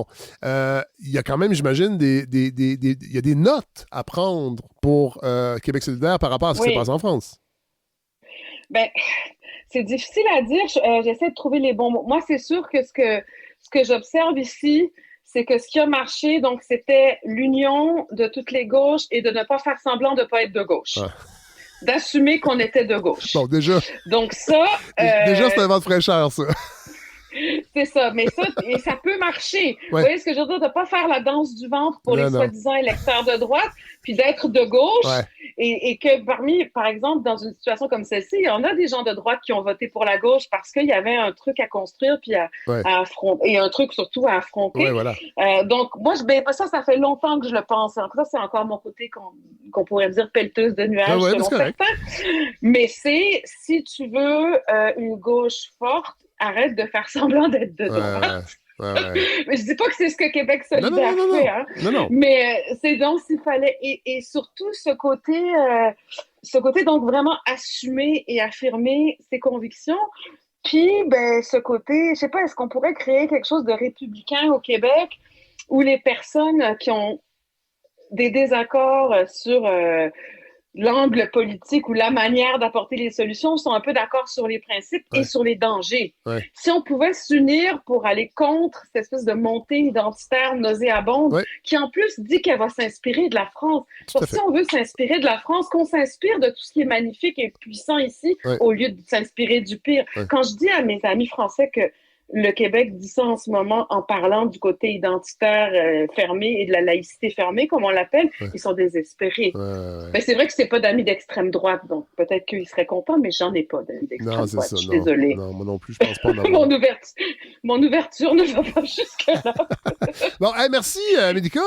Il y a quand même, j'imagine, il y a des notes à prendre pour Québec solidaire par rapport à ce qui s'est passé en France. Ben, c'est difficile à dire. J'essaie de trouver les bons mots. Moi, c'est sûr que ce que j'observe ici, c'est que ce qui a marché, donc, c'était l'union de toutes les gauches et de ne pas faire semblant de ne pas être de gauche. D'assumer qu'on était de gauche. Bon, déjà. Donc, ça. Déjà, c'est un vent de fraîcheur, ça. C'est ça, mais ça peut marcher. Vous voyez ce que je veux dire? De ne pas faire la danse du ventre pour les soi-disant électeurs de droite, puis d'être de gauche, et que par exemple, dans une situation comme celle-ci, il y en a des gens de droite qui ont voté pour la gauche parce qu'il y avait un truc à construire, puis à affronter, et un truc surtout à affronter. Donc, moi, ça fait longtemps que je le pense. Ça, c'est encore mon côté qu'on pourrait dire pelleteuse de nuages, selon certains. Mais si tu veux une gauche forte, arrête de faire semblant d'être de droite. Mais je dis pas que c'est ce que Québec solidaire fait, hein. Mais c'est donc s'il fallait et surtout ce côté donc vraiment assumer et affirmer ses convictions. Puis ce côté, je sais pas, est-ce qu'on pourrait créer quelque chose de républicain au Québec où les personnes qui ont des désaccords sur l'angle politique ou la manière d'apporter les solutions sont un peu d'accord sur les principes et sur les dangers. Si on pouvait s'unir pour aller contre cette espèce de montée identitaire nauséabonde qui en plus dit qu'elle va s'inspirer de la France. Si on veut s'inspirer de la France, qu'on s'inspire de tout ce qui est magnifique et puissant ici au lieu de s'inspirer du pire. Quand je dis à mes amis français que le Québec dit ça en ce moment en parlant du côté identitaire fermé et de la laïcité fermée, comme on l'appelle. Ils sont désespérés. Mais c'est vrai que c'est pas d'amis d'extrême droite, donc peut-être qu'ils seraient contents, mais j'en ai pas d'amis d'extrême droite. Je suis désolée. Non, moi non plus, je pense pas en avoir. Mon ouverture ne va pas jusque-là. Bon, merci, Médica,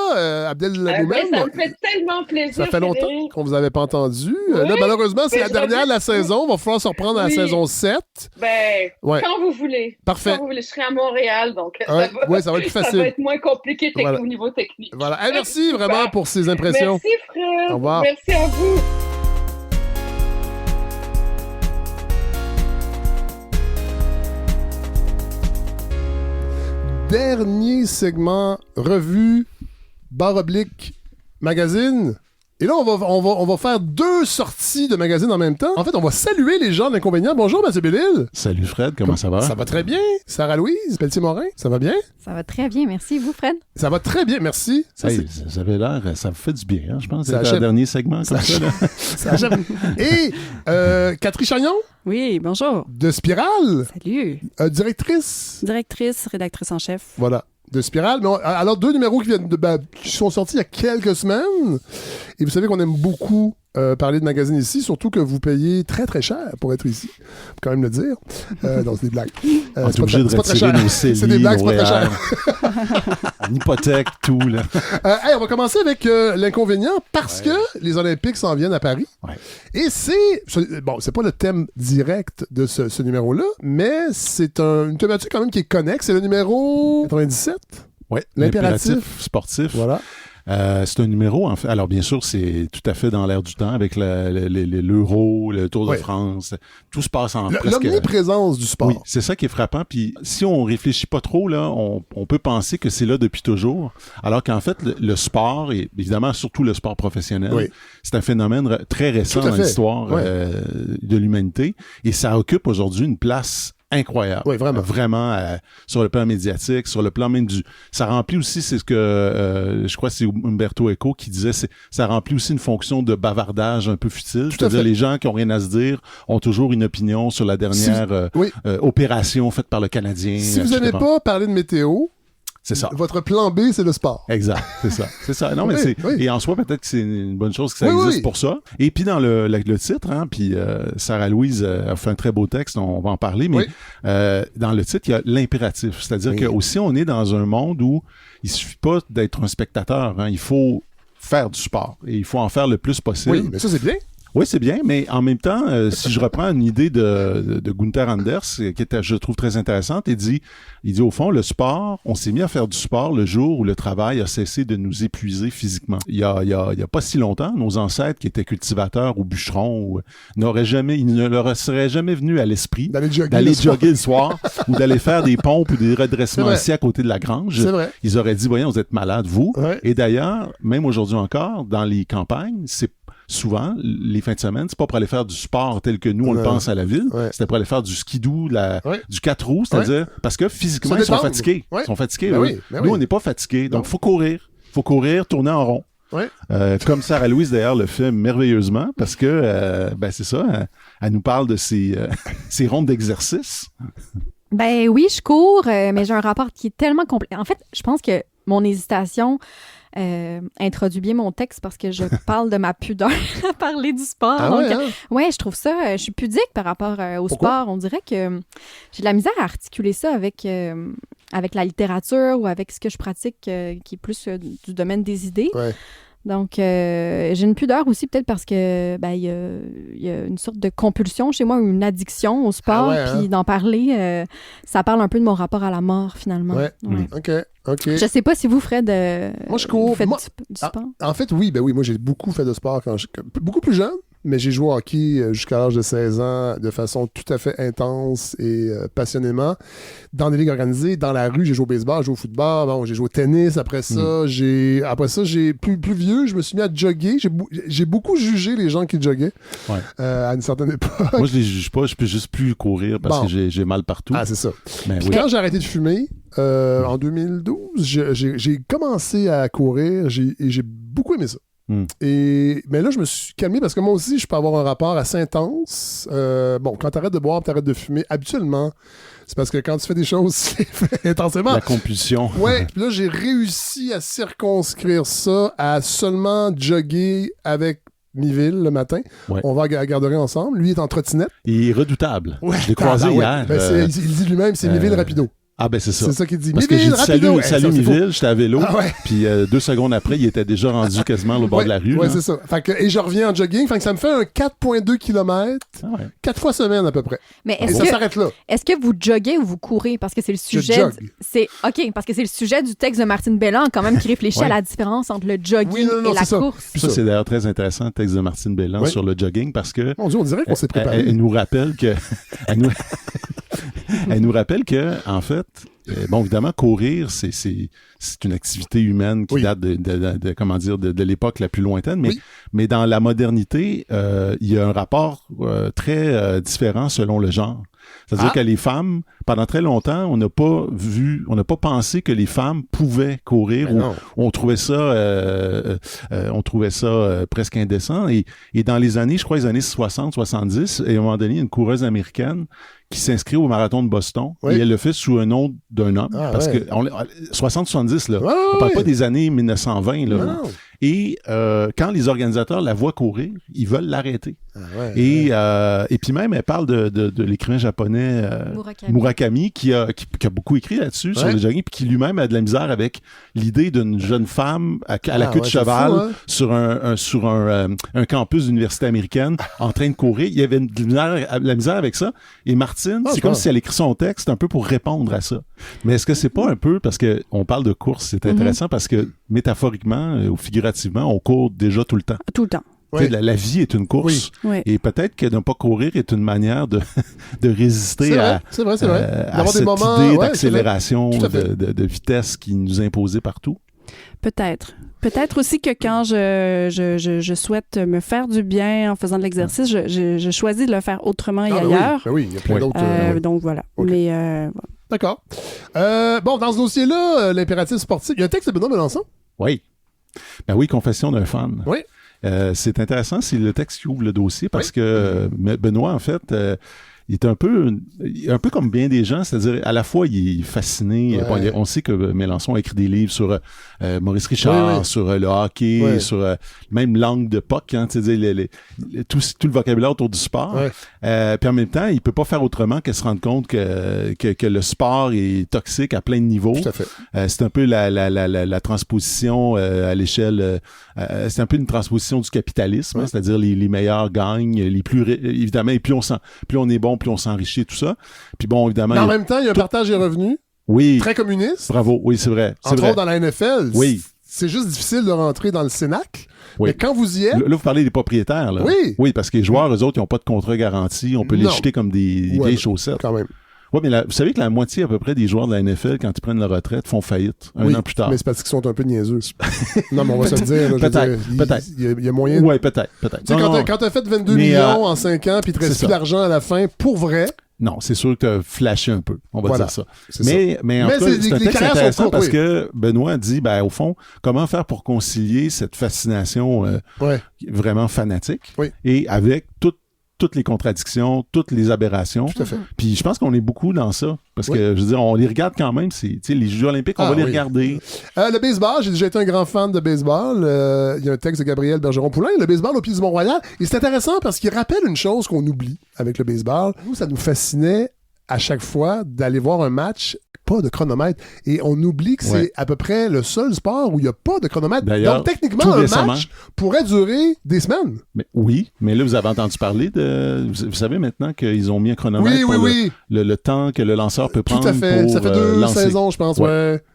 Abdelmoumen. Ça me fait tellement plaisir. Ça fait longtemps qu'on vous avait pas entendu. Là, malheureusement, c'est la dernière de la saison. Il va falloir se reprendre à la saison 7. Quand vous voulez. Parfait. Quand vous voulez. Je serai à Montréal, donc ça va être plus facile. Ça va être moins compliqué au niveau technique. Voilà. Merci vraiment pour ces impressions. Merci, Fred. Au revoir. Merci à vous. Dernier segment, revue, /magazine. Et là, on va faire 2 sorties de magazine en même temps. En fait, on va saluer les gens de l'Inconvénient. Bonjour, M. Bellil. Salut, Fred. Comment ça va? Ça va très bien. Sarah-Louise Pelletier-Morin, ça va bien? Ça va très bien. Merci. Vous, Fred? Ça va très bien, merci. Ça avait l'air... Ça vous fait du bien, hein, je pense. C'est le dernier segment comme ça. Ça achève. Et Catherine Chagnon? Oui, bonjour. De Spirale. Salut. Directrice, rédactrice en chef. Voilà. De Spirale. Mais alors, 2 numéros qui sont sortis il y a quelques semaines. Et vous savez qu'on aime beaucoup parler de magazine ici, surtout que vous payez très, très cher pour être ici. Faut quand même le dire. Non, c'est des blagues. On est obligé de retirer nos CELI, c'est des blagues, c'est pas très cher. En hypothèque, tout, là. On va commencer avec l'inconvénient parce que les Olympiques s'en viennent à Paris. Ouais. Et c'est pas le thème direct de ce numéro-là, mais c'est une thématique quand même qui est connexe. C'est le numéro 97. Oui, l'impératif sportif. Voilà. C'est un numéro, en fait. Alors, bien sûr, c'est tout à fait dans l'air du temps avec l'Euro, le Tour de France. Tout se passe en presque... L'omniprésence du sport. Oui, c'est ça qui est frappant. Puis, si on réfléchit pas trop, là, on peut penser que c'est là depuis toujours. Alors qu'en fait, le sport, et évidemment, surtout le sport professionnel, c'est un phénomène très récent dans l'histoire de l'humanité. Et ça occupe aujourd'hui une place incroyable. Oui, vraiment. Vraiment, sur le plan médiatique, sur le plan même ça remplit aussi, c'est ce que, je crois que c'est Umberto Eco qui disait, ça remplit aussi une fonction de bavardage un peu futile. C'est-à-dire, les gens qui ont rien à se dire ont toujours une opinion sur la dernière opération faite par le Canadien. Si vous n'aimez pas parler de météo, c'est ça. Votre plan B, c'est le sport. Exact, c'est ça. Non, mais et en soi, peut-être que c'est une bonne chose que ça existe pour ça. Et puis dans le titre, hein, puis Sarah-Louise a fait un très beau texte, on va en parler, mais dans le titre, il y a l'impératif. C'est-à-dire que aussi, on est dans un monde où il suffit pas d'être un spectateur, hein, il faut faire du sport et il faut en faire le plus possible. Oui, mais ça, c'est bien. Oui, c'est bien, mais en même temps, si je reprends une idée de Gunther Anders, qui était, je trouve, très intéressante, il dit au fond, le sport, on s'est mis à faire du sport le jour où le travail a cessé de nous épuiser physiquement. Il y a pas si longtemps, nos ancêtres qui étaient cultivateurs ou bûcherons, ils ne leur seraient jamais venu à l'esprit d'aller jogger le soir ou d'aller faire des pompes ou des redressements assis à côté de la grange. C'est vrai. Ils auraient dit, voyons, vous êtes malades, vous. Ouais. Et d'ailleurs, même aujourd'hui encore, dans les campagnes, souvent, les fins de semaine, c'est pas pour aller faire du sport tel que nous, on le pense à la ville. Ouais. C'était pour aller faire du skidoo, du 4 roues, c'est-à-dire, parce que physiquement, ils sont fatigués. Ouais. Ils sont fatigués. Nous, on n'est pas fatigués. Donc, faut courir. Faut courir, tourner en rond. Ouais. Comme Sarah-Louise, d'ailleurs, le fait merveilleusement, parce que, c'est ça, elle nous parle de ces rondes d'exercice. Ben oui, je cours, mais j'ai un rapport qui est tellement complet. En fait, je pense que mon hésitation introduit bien mon texte parce que je parle de ma pudeur à parler du sport. Ah donc, ouais, hein? Ouais, je trouve ça... je suis pudique par rapport au sport. On dirait que j'ai de la misère à articuler ça avec la littérature ou avec ce que je pratique qui est plus du domaine des idées. Ouais. Donc, j'ai une pudeur aussi, peut-être parce que y a une sorte de compulsion chez moi, une addiction au sport, puis d'en parler, ça parle un peu de mon rapport à la mort, finalement. Ouais. OK. Je sais pas si vous, Fred, moi, je cours. Vous faites du sport. En fait, oui, moi, j'ai beaucoup fait de sport beaucoup plus jeune. Mais j'ai joué au hockey jusqu'à l'âge de 16 ans de façon tout à fait intense et passionnément. Dans des ligues organisées, dans la rue, j'ai joué au baseball, j'ai joué au football, bon, j'ai joué au tennis. Après ça, j'ai plus vieux, je me suis mis à jogger. J'ai beaucoup jugé les gens qui joggaient à une certaine époque. Moi, je les juge pas, je peux juste plus courir parce que j'ai mal partout. Ah, c'est ça. Quand j'ai arrêté de fumer, en 2012, j'ai commencé à courir et j'ai beaucoup aimé ça. Mais là, je me suis calmé parce que moi aussi, je peux avoir un rapport assez intense. Quand t'arrêtes de boire, t'arrêtes de fumer, habituellement, c'est parce que quand tu fais des choses intensément. La compulsion. Ouais, puis là, j'ai réussi à circonscrire ça à seulement jogger avec Miville le matin. Ouais. On va à la garderie ensemble. Lui est en trottinette. Il est redoutable. Ouais. Je l'ai croisé hier. Il dit lui-même, c'est Miville Rapido. Ah ben c'est ça. C'est ça qu'il dit. Parce que j'ai dit salut Miville, j'étais à vélo, puis 2 secondes après, il était déjà rendu quasiment au bord de la rue. Oui, c'est ça. Et je reviens en jogging, ça me fait un 4,2 km, 4 fois semaine à peu près. Mais ça s'arrête là. Est-ce que vous joguez ou vous courez? Parce que c'est le sujet... parce que c'est le sujet du texte de Martine Belland quand même qui réfléchit à la différence entre le jogging et la course. Ça, c'est d'ailleurs très intéressant, le texte de Martine Belland sur le jogging, parce que... Mon Dieu, on dirait qu'on s'est préparé. Elle nous rappelle que... Elle nous rappelle que, en fait, évidemment, courir, c'est une activité humaine qui date de l'époque la plus lointaine, mais dans la modernité, il y a un rapport très différent selon le genre. C'est-à-dire que les femmes, pendant très longtemps, on n'a pas pensé que les femmes pouvaient courir. On trouvait ça, presque indécent. Et dans les années, je crois, les années 60, 70, à un moment donné, une coureuse américaine qui s'inscrit au marathon de Boston et elle le fait sous un nom d'un homme. Parce que 60-70, là, on parle pas des années 1920, là. Non. Et quand les organisateurs la voient courir, ils veulent l'arrêter. Et puis même, elle parle de l'écrivain japonais Murakami qui a beaucoup écrit là-dessus, sur le jogging, puis qui lui-même a de la misère avec l'idée d'une jeune femme à la queue de cheval sur un campus d'université américaine en train de courir. Il y avait de la misère avec ça. Et Martine, c'est comme si elle écrit son texte un peu pour répondre à ça. Mais est-ce que c'est pas un peu, parce que on parle de course, c'est intéressant parce que métaphoriquement ou figurativement, on court déjà tout le temps. Tout le temps. Oui. La vie est une course. Oui. Et peut-être que ne pas courir est une manière de résister à cette idée d'accélération, de vitesse qui nous est imposée partout. Peut-être. Peut-être aussi que quand je souhaite me faire du bien en faisant de l'exercice, je choisis de le faire autrement et ailleurs. Oui, il y a plein d'autres. Donc voilà. Okay. Mais d'accord. Dans ce dossier-là, l'impératif sportif, il y a un texte de Benoît Melançon? Oui. Ben oui, Confession d'un fan. Oui. C'est intéressant, c'est le texte qui ouvre le dossier parce que Benoît, en fait, il est un peu comme bien des gens, c'est-à-dire à la fois il est fasciné. On sait que Mélenchon a écrit des livres sur Maurice Richard, sur le hockey, sur même langue de puck, hein, c'est-à-dire tout le vocabulaire autour du sport. Puis en même temps, il peut pas faire autrement que se rendre compte que le sport est toxique à plein de niveaux. Tout à fait. C'est un peu la transposition à l'échelle. C'est un peu une transposition du capitalisme, c'est-à-dire les meilleurs gagnent, les plus évidemment, et plus on est bon, plus on s'enrichit, tout ça. Puis bon, évidemment... Mais en même temps, il y a un partage des revenus. Oui. Très communiste. Bravo, oui, c'est vrai. Entre autres, dans la NFL, c'est juste difficile de rentrer dans le Cénacle. Oui. Mais quand vous y êtes... Là, vous parlez des propriétaires, là. Oui. Oui, parce que les joueurs, eux autres, ils n'ont pas de contrat garanti. On peut les jeter comme des vieilles chaussettes. Quand même. Oui, mais vous savez que la moitié à peu près des joueurs de la NFL, quand ils prennent leur retraite, font faillite un an plus tard. Mais c'est parce qu'ils sont un peu niaiseux. Non, mais on va se le dire. Peut-être. Il y a moyen... Oui, peut-être. Tu sais, quand t'as fait 22 millions en 5 ans, puis il te reste plus d'argent à la fin, pour vrai... Non, c'est sûr que tu as flashé un peu, on va dire ça. Mais en tout cas, c'est un texte intéressant parce que Benoît dit, au fond, comment faire pour concilier cette fascination vraiment fanatique et avec toutes les contradictions, toutes les aberrations. Tout à fait. Puis je pense qu'on est beaucoup dans ça. Parce que, je veux dire, on les regarde quand même. Les Jeux olympiques, on va les regarder. Le baseball, j'ai déjà été un grand fan de baseball. Il y a un texte de Gabriel Bergeron-Poulain, le baseball au pied du Mont-Royal. Et c'est intéressant parce qu'il rappelle une chose qu'on oublie avec le baseball. Nous, ça nous fascinait à chaque fois d'aller voir un match, pas de chronomètre. Et on oublie que c'est à peu près le seul sport où il n'y a pas de chronomètre. D'ailleurs, donc, techniquement, un match pourrait durer des semaines. Mais là, vous avez entendu parler de... Vous savez maintenant qu'ils ont mis un chronomètre pour le temps que le lanceur peut prendre. Tout à fait. Ça fait 2 saisons, je pense.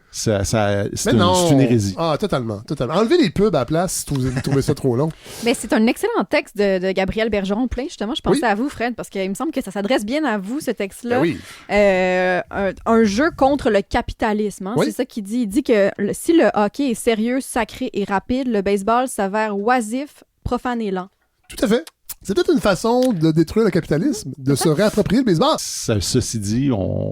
C'est une hérésie. Ah, totalement. Enlevez les pubs à la place si vous trouvez ça trop long. Mais c'est un excellent texte de Gabriel Bergeron-Poulain, justement. Je pensais à vous, Fred, parce qu'il me semble que ça s'adresse bien à vous, ce texte-là. Un jeu contre le capitalisme. Hein? C'est ça qu'il dit. Il dit que si le hockey est sérieux, sacré et rapide, le baseball s'avère oisif, profane et lent. Tout à fait. C'est peut-être une façon de détruire le capitalisme, de se réapproprier le baseball. Ceci dit,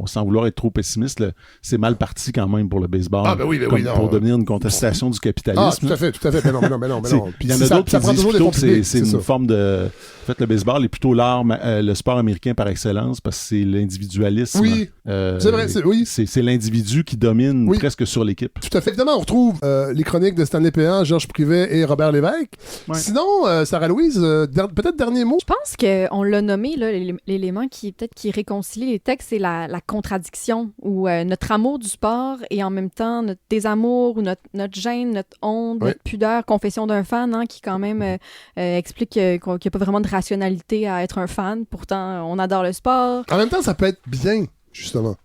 sans vouloir être trop pessimiste, c'est mal parti quand même pour le baseball. Ah, ben oui, pour devenir une contestation du capitalisme. Ah, tout à fait. Mais non. Puis il y en a d'autres qui disent plutôt que c'est une forme de... En fait, le baseball est plutôt le sport américain par excellence parce que c'est l'individualisme. Oui, c'est vrai. C'est l'individu qui domine presque sur l'équipe. Tout à fait. Évidemment, on retrouve les chroniques de Stanley Péan, Georges Privet et Robert Lévesque. Ouais. Sinon, Sarah-Louise, peut-être dernier mot? Je pense qu'on l'a nommé, là, l'élément qui réconcilie les textes, c'est la contradiction ou notre amour du sport et en même temps notre désamour ou notre gêne, notre honte, notre pudeur, confession d'un fan qui quand même explique qu'il n'y a pas vraiment de rationalité à être un fan. Pourtant, on adore le sport. En même temps, ça peut être bien, justement.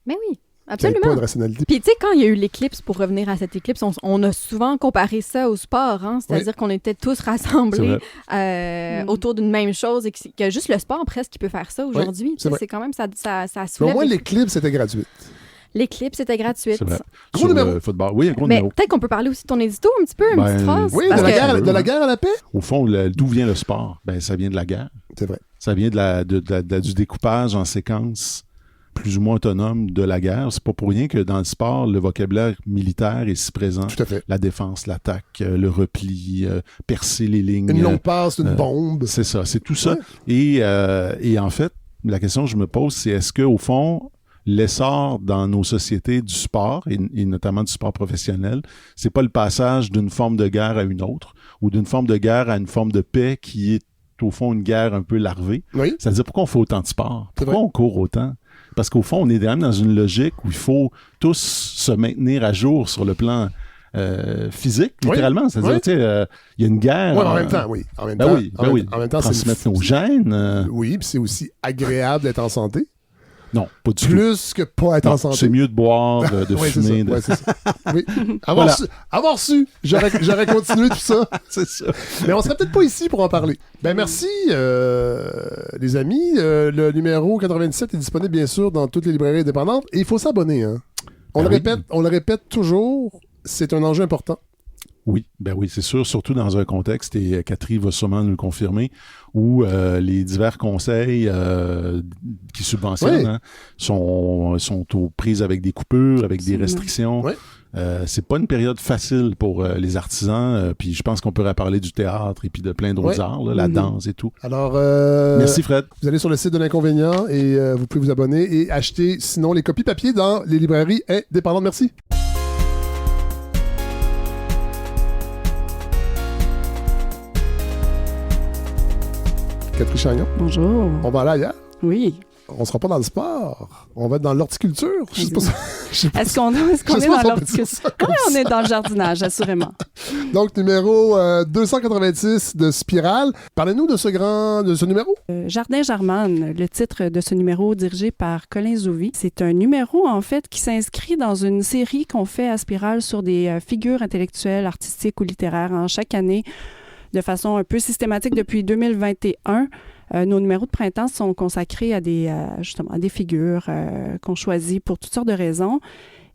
Mais oui. Absolument. Pas de rationalité. Puis, tu sais, quand il y a eu l'éclipse, pour revenir à cette éclipse, on a souvent comparé ça au sport, c'est-à-dire qu'on était tous rassemblés autour d'une même chose et qu'il y a juste le sport presque qui peut faire ça aujourd'hui. C'est quand même, ça soulève... Au moins, l'éclipse était gratuite. L'éclipse était gratuite. C'est vrai. Gros numéro. Football. Oui, un gros numéro. Peut-être qu'on peut parler aussi de ton édito un petit peu, une petite phrase. Oui, de la guerre à la paix. Au fond, d'où vient le sport? Ça vient de la guerre. C'est vrai. Ça vient du découpage en séquences plus ou moins autonome de la guerre. C'est pas pour rien que dans le sport, le vocabulaire militaire est si présent. Tout à fait. La défense, l'attaque, le repli, percer les lignes. Une longue passe, une bombe. C'est ça, c'est tout ça. Et en fait, la question que je me pose, c'est est-ce qu'au fond, l'essor dans nos sociétés du sport, et notamment du sport professionnel, c'est pas le passage d'une forme de guerre à une autre, ou d'une forme de guerre à une forme de paix qui est au fond une guerre un peu larvée. Oui. C'est-à-dire pourquoi on fait autant de sport? Pourquoi on court autant? Parce qu'au fond, on est quand même dans une logique où il faut tous se maintenir à jour sur le plan physique, littéralement. C'est-à-dire, tu sais, il y a une guerre. Oui, en même temps, oui. En même temps, transmettre nos gènes. Oui, puis c'est aussi agréable d'être en santé. Non, pas du tout. Plus que pas être en santé. C'est mieux de boire, de fumer. C'est ça. Oui. Avoir su, j'aurais continué tout ça. C'est ça. Mais on serait peut-être pas ici pour en parler. Merci, les amis. Le numéro 97 est disponible, bien sûr, dans toutes les librairies indépendantes. Et il faut s'abonner. On le répète toujours, c'est un enjeu important. Oui, c'est sûr, surtout dans un contexte, et Catherine va sûrement nous le confirmer, où les divers conseils qui subventionnent sont aux prises avec des coupures, avec des restrictions. Oui. C'est pas une période facile pour les artisans, puis je pense qu'on pourrait parler du théâtre et puis de plein d'autres arts, la danse et tout. Alors, merci Fred. Vous allez sur le site de l'Inconvénient et vous pouvez vous abonner et acheter sinon les copies papier dans les librairies indépendantes. Merci. Catherine Chagnon. Bonjour. On va aller ailleurs? Oui. On sera pas dans le sport. On va être dans l'horticulture. Est-ce qu'on est dans l'horticulture? Oui, on est dans le jardinage, assurément. Donc, numéro 286 de Spirale. Parlez-nous de ce numéro. Jardin Germane, le titre de ce numéro dirigé par Colin Zouvi. C'est un numéro, en fait, qui s'inscrit dans une série qu'on fait à Spirale sur des figures intellectuelles, artistiques ou littéraires chaque année, de façon un peu systématique depuis 2021. Nos numéros de printemps sont consacrés à des figures qu'on choisit pour toutes sortes de raisons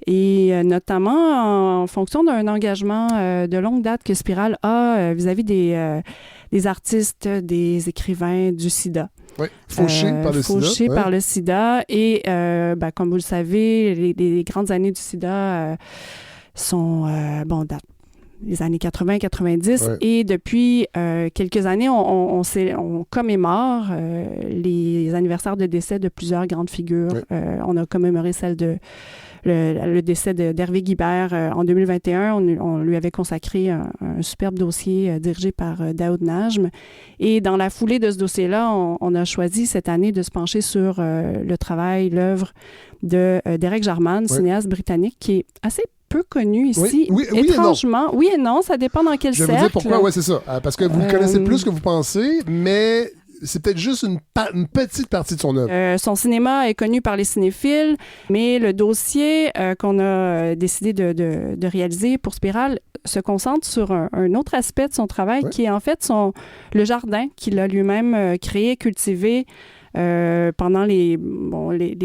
et notamment en fonction d'un engagement de longue date que Spirale a vis-à-vis des artistes, des écrivains du sida. Oui, fauchés par le sida. Et comme vous le savez, les grandes années du sida sont datent les années 80-90 et depuis quelques années, on commémore les anniversaires de décès de plusieurs grandes figures. Oui. On a commémoré celle de le décès d'Hervé Guibert en 2021. On lui avait consacré un superbe dossier dirigé par Daoud Najm. Et dans la foulée de ce dossier-là, on a choisi cette année de se pencher sur le travail, l'œuvre de Derek Jarman, cinéaste britannique, qui est assez peu connu ici. Oui, étrangement. Oui et non, ça dépend dans quel cercle. Je vais vous dire pourquoi, c'est ça. Parce que vous le connaissez plus que vous pensez, mais c'est peut-être juste une petite partie de son œuvre. Son cinéma est connu par les cinéphiles, mais le dossier qu'on a décidé de réaliser pour Spirale se concentre sur un autre aspect de son travail qui est en fait le jardin qu'il a lui-même créé, cultivé, pendant les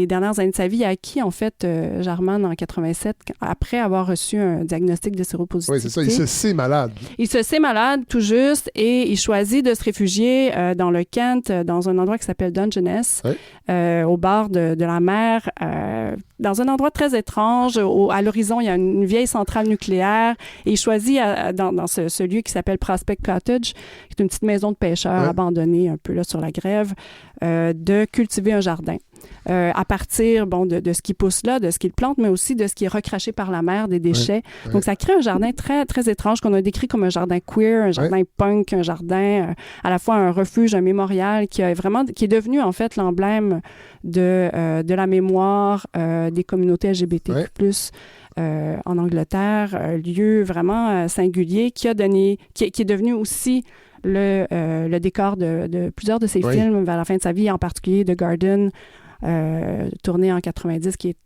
dernières années de sa vie, il a acquis, en fait, Jarman en 87, après avoir reçu un diagnostic de séropositivité. Oui, c'est ça. Il se sait malade. Il se sait malade, tout juste, et il choisit de se réfugier dans le Kent, dans un endroit qui s'appelle Dungeness, au bord de la mer, dans un endroit très étrange. À l'horizon, il y a une vieille centrale nucléaire, et il choisit dans ce lieu qui s'appelle Prospect Cottage, qui est une petite maison de pêcheurs abandonnée un peu là sur la grève, de cultiver un jardin. À partir de ce qui pousse là, de ce qu'il plante, mais aussi de ce qui est recraché par la mer, des déchets. Donc, ça crée un jardin très, très étrange qu'on a décrit comme un jardin queer, un jardin punk, un jardin à la fois un refuge, un mémorial qui est devenu en fait l'emblème de la mémoire des communautés LGBTQ+. En Angleterre, lieu vraiment singulier qui est devenu aussi le décor de plusieurs de ses films vers la fin de sa vie, en particulier The Garden, tourné en 90, qui est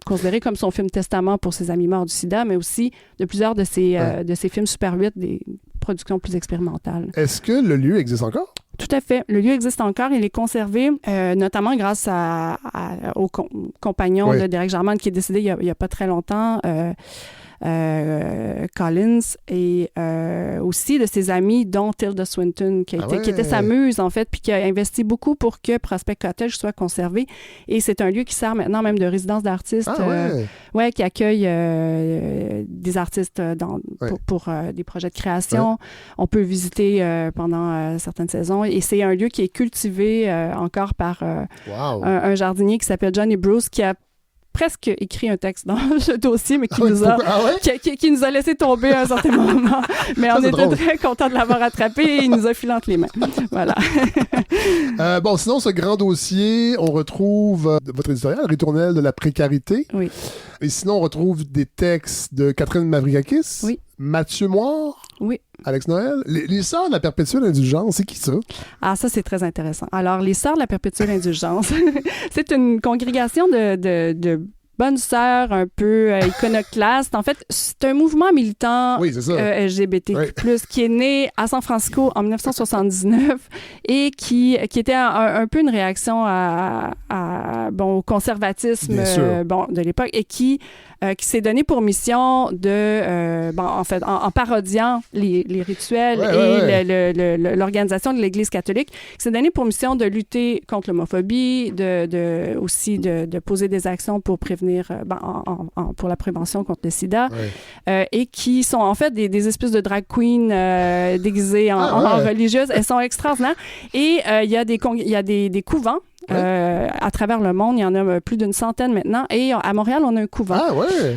considéré comme son film testament pour ses amis morts du sida, mais aussi de plusieurs de ses films Super 8, des productions plus expérimentales. Est-ce que le lieu existe encore? Tout à fait. Le lieu existe encore. Il est conservé, notamment grâce au compagnon de Derek Jarman qui est décédé il n'y a pas très longtemps, Collins, et aussi de ses amis, dont Tilda Swinton, qui était sa muse, en fait, puis qui a investi beaucoup pour que Prospect Cottage soit conservé. Et c'est un lieu qui sert maintenant même de résidence d'artistes, qui accueille des artistes pour des projets de création. On peut visiter pendant certaines saisons. Et c'est un lieu qui est cultivé encore par un jardinier qui s'appelle Johnny Bruce, qui a presque écrit un texte dans le dossier, mais qui nous a laissé tomber à un certain moment. Mais on était très contents de l'avoir attrapé et il nous a filé entre les mains. Voilà. Sinon, ce grand dossier, on retrouve votre éditorial, Ritournelle de la précarité. Oui. Et sinon, on retrouve des textes de Catherine Mavriakis. Oui. Mathieu Moire. Oui. Alex Noël. Les Sœurs de la Perpétuelle Indulgence, c'est qui ça? Ah, ça, c'est très intéressant. Alors, les Sœurs de la Perpétuelle Indulgence, c'est une congrégation de bonnes sœurs un peu iconoclastes. En fait, c'est un mouvement militant LGBTQ+, qui est né à San Francisco en 1979 et qui était un peu une réaction au conservatisme de l'époque et qui s'est donné pour mission de, en parodiant les rituels et l'organisation de l'Église catholique, qui s'est donné pour mission de lutter contre l'homophobie, aussi de poser des actions pour prévenir, pour la prévention contre le sida, et qui sont en fait des espèces de drag queens déguisées en religieuses. Elles sont extraordinaires. Et il y a des couvents à travers le monde. Il y en a plus d'une centaine maintenant. Et à Montréal, on a un couvent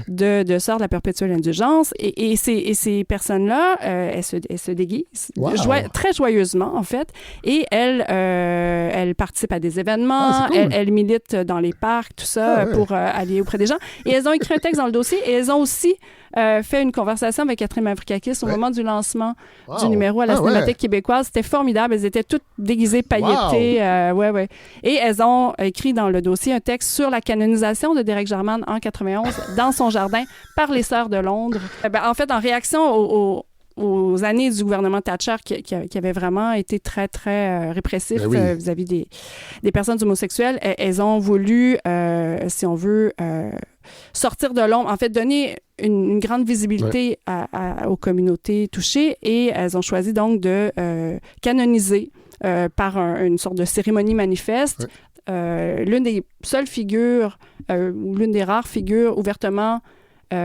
de Sœurs de la Perpétuelle Indulgence. Et ces personnes-là, elles se déguisent très joyeusement, en fait. Et elles participent à des événements. Cool. Elles militent dans les parcs, tout ça, pour aller auprès des gens. Et elles ont écrit un texte dans le dossier. Et elles ont aussi fait une conversation avec Catherine Mavriakis au moment du lancement du numéro à la Cinémathèque québécoise. C'était formidable. Elles étaient toutes déguisées, paillettées. Et elles ont écrit dans le dossier un texte sur la canonisation de Derek Jarman en 91 dans son jardin par les Sœurs de Londres. En fait, en réaction aux années du gouvernement Thatcher qui avait vraiment été très, très répressif vis-à-vis des personnes homosexuelles, elles ont voulu, si on veut, sortir de l'ombre, en fait, donner une grande visibilité aux communautés touchées, et elles ont choisi donc de canoniser par une sorte de cérémonie manifeste l'une des seules figures, ou l'une des rares figures ouvertement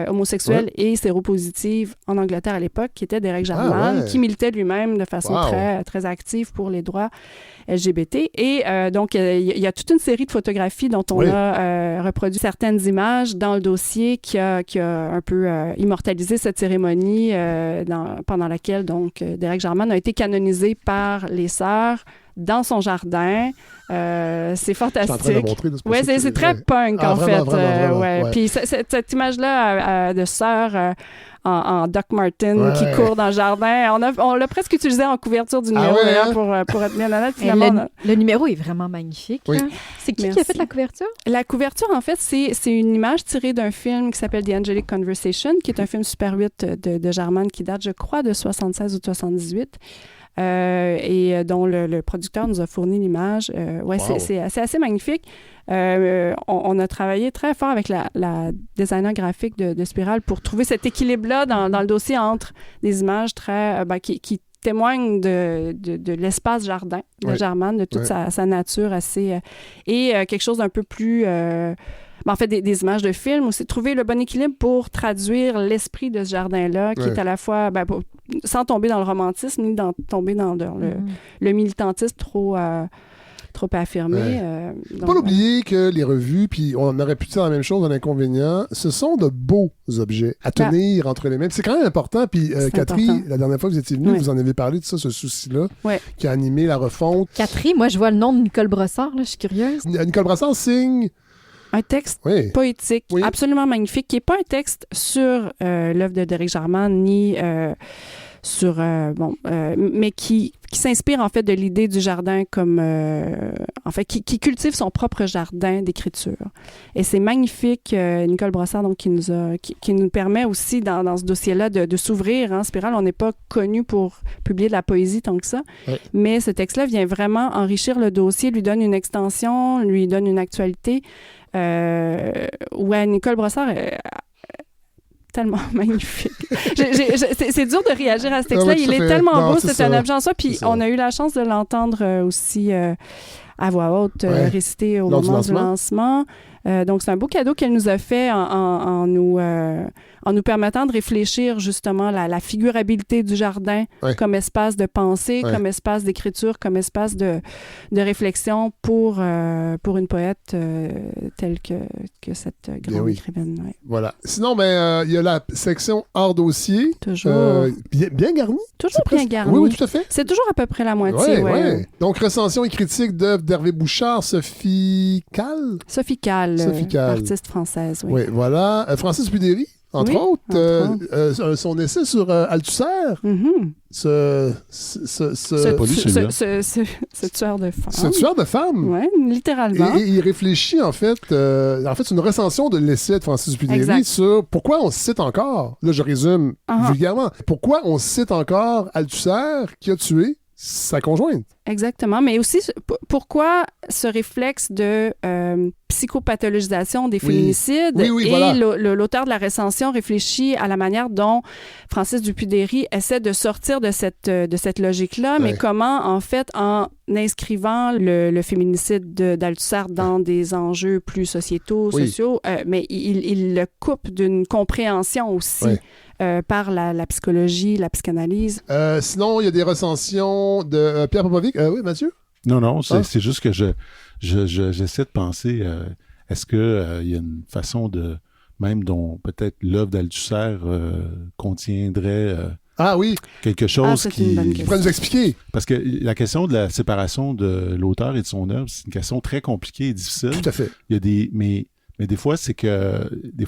homosexuelle et séropositive en Angleterre à l'époque, qui était Derek Jarman, qui militait lui-même de façon très, très active pour les droits LGBT. Et donc, il y a toute une série de photographies dont on a reproduit certaines images dans le dossier qui a un peu immortalisé cette cérémonie pendant laquelle donc Derek Jarman a été canonisé par les Sœurs dans son jardin. C'est fantastique. Je suis en train de montrer, c'est très punk, en fait. Vraiment. Puis cette image-là de sœur en Doc Martin qui court dans le jardin, on l'a presque utilisé en couverture du numéro d'ailleurs pour être bien honnête. Le numéro est vraiment magnifique. Hein? C'est qui a fait la couverture? La couverture, en fait, c'est une image tirée d'un film qui s'appelle The Angelic Conversation, qui est un film Super 8 de Jarman qui date, je crois, de 76 ou de 78. et dont le producteur nous a fourni l'image. Wow. C'est assez magnifique. On a travaillé très fort avec la designer graphique de Spiral pour trouver cet équilibre-là dans le dossier entre des images très qui témoignent de l'espace jardin de Germaine, de toute sa nature assez... et quelque chose d'un peu plus... en fait, des images de film, aussi trouver le bon équilibre pour traduire l'esprit de ce jardin-là, qui est à la fois... sans tomber dans le romantisme, ni tomber dans le militantisme trop affirmé. Pas l'oublier que les revues, puis on aurait pu dire la même chose, un inconvénient, ce sont de beaux objets à tenir entre les mains. C'est quand même important. Puis Catherine, la dernière fois que vous étiez venue, vous en avez parlé de ça, ce souci-là, qui a animé la refonte. Catherine, moi je vois le nom de Nicole Brossard, là, je suis curieuse. Nicole Brossard signe... Un texte poétique, absolument magnifique, qui n'est pas un texte sur l'œuvre de Derek Jarman, ni sur... mais qui s'inspire en fait de l'idée du jardin comme... en fait, qui cultive son propre jardin d'écriture. Et c'est magnifique, Nicole Brossard, donc, qui nous permet aussi, dans ce dossier-là, de s'ouvrir. Hein. Spiral, on n'est pas connu pour publier de la poésie tant que ça, mais ce texte-là vient vraiment enrichir le dossier, lui donne une extension, lui donne une actualité. Nicole Brossard... tellement magnifique. C'est dur de réagir à ce texte-là. Il est tellement beau, c'est un objet en soi. Puis on a eu la chance de l'entendre aussi à voix haute, réciter au moment du lancement. Donc, c'est un beau cadeau qu'elle nous a fait en nous permettant de réfléchir justement la figurabilité du jardin comme espace de pensée, comme espace d'écriture, comme espace de réflexion pour une poète telle que cette grande écrivaine. Ouais. Voilà. Sinon, il y a la section hors dossier. Toujours. Bien garnie. Toujours bien garnie. Oui, tout à fait. C'est toujours à peu près la moitié. Oui. Donc, recension et critique d'œuvres d'Hervé Bouchard, Sophie Calle. Sophie Calle, artiste française. Oui, voilà. Francis Budéry. Entre autres, son essai sur Althusser, ce tueur de femmes. Ce tueur de femmes. Oui, littéralement. Et il réfléchit, en fait, c'est une recension de l'essai de Francis Budéry sur pourquoi on cite encore, là je résume vulgairement, pourquoi on cite encore Althusser qui a tué sa conjointe. Exactement, mais aussi pourquoi ce réflexe de psychopathologisation des féminicides et l'auteur de la recension réfléchit à la manière dont Francis Dupuy-Derry essaie de sortir de cette logique-là, mais comment, en fait, en inscrivant le féminicide d'Althusser dans des enjeux plus sociétaux, sociaux, mais il le coupe d'une compréhension aussi par la psychologie, la psychanalyse. Sinon, il y a des recensions de Pierre Popovic. Oui, Mathieu? Non, c'est juste que j'essaie de penser, est-ce qu'il y a une façon même dont peut-être l'œuvre d'Althusser contiendrait quelque chose qui pourrait nous expliquer. Parce que la question de la séparation de l'auteur et de son œuvre, c'est une question très compliquée et difficile. Tout à fait. Il y a mais des fois, c'est que il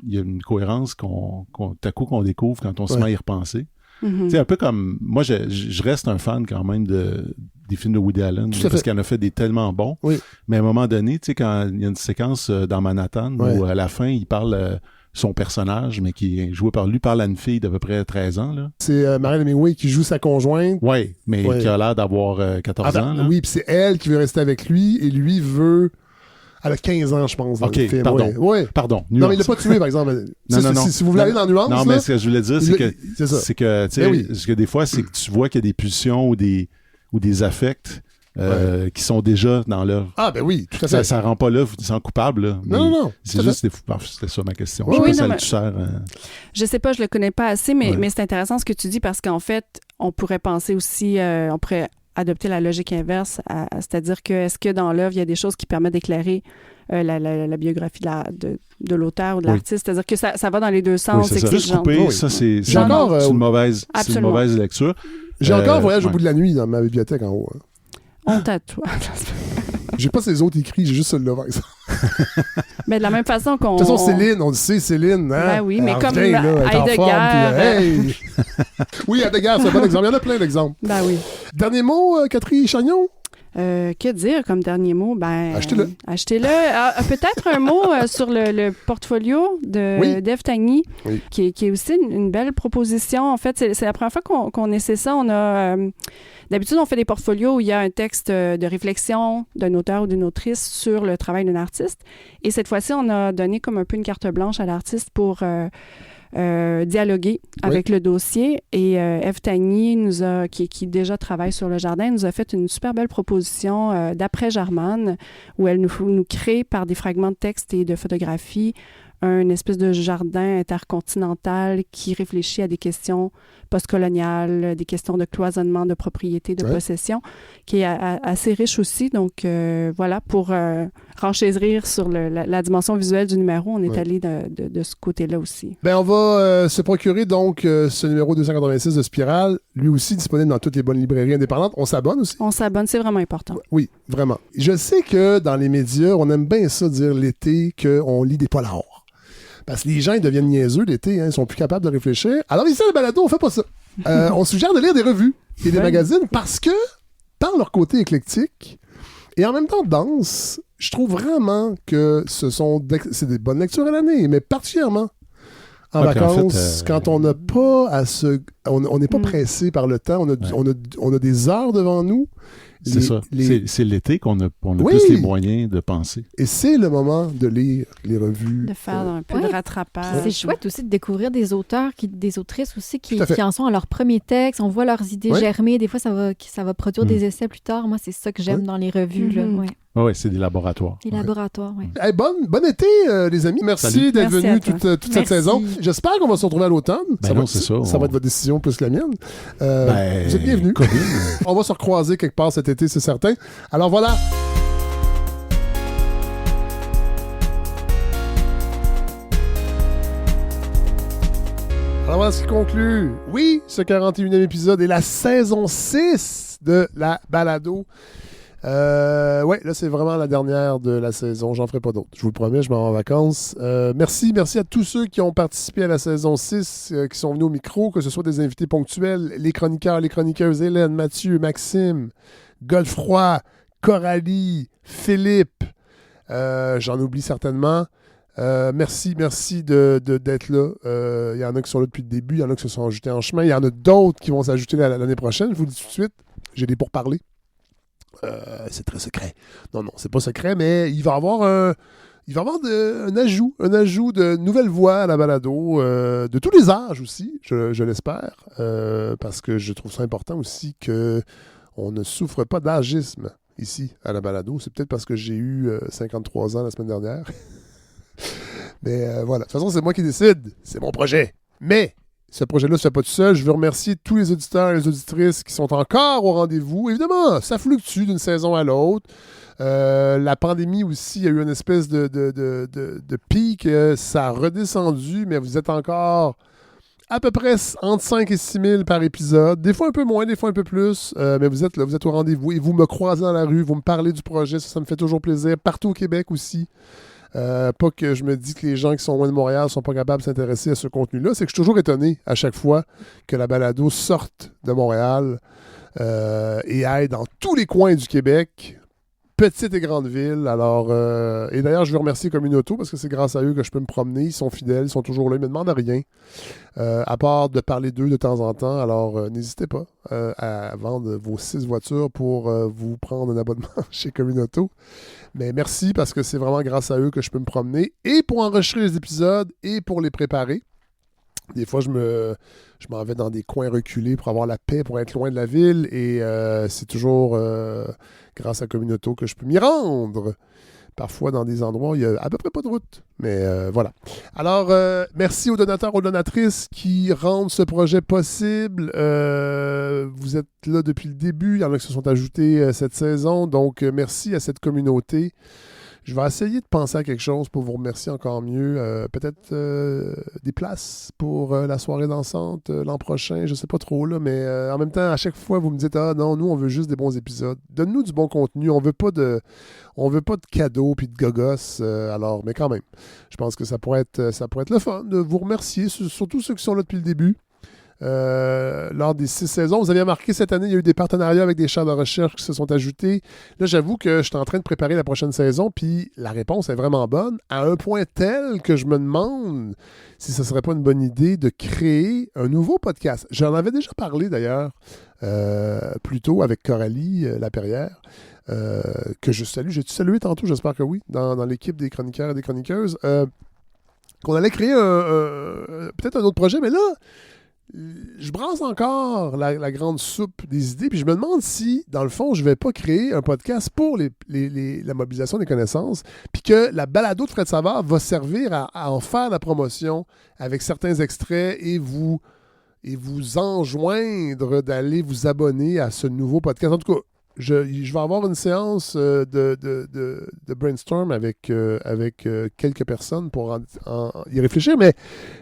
y a une cohérence qu'on qu'on découvre quand on se met à y repenser. Mm-hmm. C'est un peu comme... Moi, je reste un fan quand même des films de Woody Allen, parce qu'il en a fait des tellement bons. Oui. Mais à un moment donné, quand il y a une séquence dans Manhattan où à la fin, il parle... son personnage, mais qui est joué par à une fille d'à peu près 13 ans. Là. C'est Marilyn Hemingway qui joue sa conjointe. Oui, mais qui a l'air d'avoir 14 ans. Là. Oui, puis c'est elle qui veut rester avec lui, et lui veut... Elle a 15 ans, je pense, dans le film. Pardon. Nuance. Non, mais il l'a pas tué, par exemple. Non. Si vous voulez aller dans la nuance... Non, mais ce que je voulais dire, c'est que des fois, c'est que tu vois qu'il y a des pulsions ou des affects qui sont déjà dans l'œuvre. Ah, ben oui, tout à fait. Ça rend pas l'œuvre sans coupable. Là, non. C'est juste c'était ça ma question. Je sais pas, je le connais pas assez, mais c'est intéressant ce que tu dis parce qu'en fait, on pourrait penser aussi... on pourrait adopter la logique inverse, c'est-à-dire que est-ce que dans l'œuvre, il y a des choses qui permettent d'éclairer la biographie de l'auteur ou de l'artiste, c'est-à-dire que ça va dans les deux sens. Oui, c'est ça. Juste couper, ça, c'est une mauvaise lecture. J'ai encore Voyage au bout de la nuit dans ma bibliothèque en haut. Honte à toi. J'ai pas ces autres écrits, j'ai juste celui-là. Mais de la même façon qu'on... De toute façon, Céline, on le sait, Céline. Hein? Ben oui, mais comme Heidegger... Oui, Heidegger, c'est un bon exemple. Il y en a plein d'exemples. Ben oui. Dernier mot, Catherine Chagnon? Que dire comme dernier mot? Achetez-le. Achetez-le. Peut-être un mot sur le portfolio d'Ève Tagny, qui est aussi une belle proposition. En fait, c'est la première fois qu'on essaie ça. On a... d'habitude, on fait des portfolios où il y a un texte de réflexion d'un auteur ou d'une autrice sur le travail d'un artiste. Et cette fois-ci, on a donné comme un peu une carte blanche à l'artiste pour... dialoguer avec le dossier. Et Ève Tagny, qui déjà travaille sur le jardin, nous a fait une super belle proposition d'après Germane, où elle nous crée par des fragments de texte et de photographie un espèce de jardin intercontinental qui réfléchit à des questions postcoloniales, des questions de cloisonnement, de propriété, de possession, qui est assez riche aussi. Donc, voilà, pour renchérir sur la dimension visuelle du numéro, on est allé de ce côté-là aussi. On va se procurer donc ce numéro 286 de Spirale, lui aussi disponible dans toutes les bonnes librairies indépendantes. On s'abonne aussi? On s'abonne, c'est vraiment important. Oui, vraiment. Je sais que dans les médias, on aime bien ça dire l'été qu'on lit des polars. Parce que les gens, ils deviennent niaiseux l'été, ils sont plus capables de réfléchir. Alors ici, à la balado, on fait pas ça. On suggère de lire des revues et des magazines parce que, par leur côté éclectique et en même temps dense, je trouve vraiment que c'est des bonnes lectures à l'année, mais particulièrement en vacances, quand on n'a pas à se... On n'est pas pressé par le temps, on a des heures devant nous. C'est ça. C'est l'été qu'on a plus les moyens de penser. Et c'est le moment de lire les revues. De faire un peu de rattrapage. C'est chouette aussi de découvrir des auteurs, des autrices aussi qui en sont à leur premier texte. On voit leurs idées germer. Des fois, ça va produire des essais plus tard. Moi, c'est ça que j'aime dans les revues. Oui, c'est des laboratoires. Des laboratoires, oui. Hey, bon été, les amis. Merci d'être venus toute cette saison. J'espère qu'on va se retrouver à l'automne. Ça va être votre décision plus que la mienne. Vous êtes bienvenus. On va se recroiser quelque part cet été, c'est certain. Alors voilà. Alors voilà ce qui conclut, ce 41e épisode et la saison 6 de la balado. Là, c'est vraiment la dernière de la saison. J'en ferai pas d'autres. Je vous le promets, je m'en vais en vacances. Merci à tous ceux qui ont participé à la saison 6, qui sont venus au micro, que ce soit des invités ponctuels, les chroniqueurs, les chroniqueuses, Hélène, Mathieu, Maxime, Godefroy, Coralie, Philippe. J'en oublie certainement. Merci d'être là. Il y en a qui sont là depuis le début, il y en a qui se sont ajoutés en chemin. Il y en a d'autres qui vont s'ajouter l'année prochaine. Je vous le dis tout de suite. J'ai des pourparlers. C'est très secret. Non, c'est pas secret, mais il va y avoir un ajout de nouvelles voix à la balado, de tous les âges aussi, je l'espère, parce que je trouve ça important aussi qu'on ne souffre pas d'agisme ici à la balado. C'est peut-être parce que j'ai eu 53 ans la semaine dernière. Mais voilà, de toute façon, c'est moi qui décide. C'est mon projet. Mais ce projet-là ne se fait pas tout seul. Je veux remercier tous les auditeurs et les auditrices qui sont encore au rendez-vous. Évidemment, ça fluctue d'une saison à l'autre. La pandémie aussi, il y a eu une espèce de pic. Ça a redescendu, mais vous êtes encore à peu près entre 5 et 6 000 par épisode. Des fois un peu moins, des fois un peu plus. Mais vous êtes là, vous êtes au rendez-vous. Et vous me croisez dans la rue, vous me parlez du projet. Ça me fait toujours plaisir. Partout au Québec aussi. Pas que je me dis que les gens qui sont loin de Montréal ne sont pas capables de s'intéresser à ce contenu-là. C'est que je suis toujours étonné à chaque fois que la balado sorte de Montréal et aille dans tous les coins du Québec, petites et grandes villes. Alors, et d'ailleurs, je veux remercier Communauto parce que c'est grâce à eux que je peux me promener. Ils sont fidèles, ils sont toujours là, ils ne me demandent rien, à part de parler d'eux de temps en temps. Alors, n'hésitez pas à vendre vos 6 voitures pour vous prendre un abonnement chez Communauto. Mais merci parce que c'est vraiment grâce à eux que je peux me promener et pour enregistrer les épisodes et pour les préparer. Des fois, je m'en vais dans des coins reculés pour avoir la paix, pour être loin de la ville et c'est toujours grâce à Communauto que je peux m'y rendre. Parfois, dans des endroits où il n'y a à peu près pas de route. Mais voilà. Alors, merci aux donateurs, aux donatrices qui rendent ce projet possible. Vous êtes là depuis le début. Il y en a qui se sont ajoutés cette saison. Donc, merci à cette communauté. Je vais essayer de penser à quelque chose pour vous remercier encore mieux. Peut-être des places pour la soirée dansante l'an prochain. Je ne sais pas trop, là, mais en même temps, à chaque fois, vous me dites « Ah non, nous, on veut juste des bons épisodes. Donne-nous du bon contenu. On veut pas de cadeaux puis de gogos. Alors, mais quand même, je pense que ça pourrait être le fun de vous remercier, surtout ceux qui sont là depuis le début. lors des 6 saisons. Vous avez remarqué, cette année, il y a eu des partenariats avec des chaires de recherche qui se sont ajoutés. Là, j'avoue que je suis en train de préparer la prochaine saison, puis la réponse est vraiment bonne, à un point tel que je me demande si ce ne serait pas une bonne idée de créer un nouveau podcast. J'en avais déjà parlé, d'ailleurs, plus tôt avec Coralie Laperrière, que je salue. J'ai-tu salué tantôt? J'espère que oui, dans l'équipe des chroniqueurs et des chroniqueuses. Qu'on allait créer peut-être un autre projet, mais là, je brasse encore la grande soupe des idées, puis je me demande si, dans le fond, je ne vais pas créer un podcast pour la mobilisation des connaissances, puis que la balado de Fred Savard va servir à en faire la promotion avec certains extraits et vous enjoindre d'aller vous abonner à ce nouveau podcast. En tout cas, je vais avoir une séance de brainstorm avec quelques personnes pour y réfléchir, mais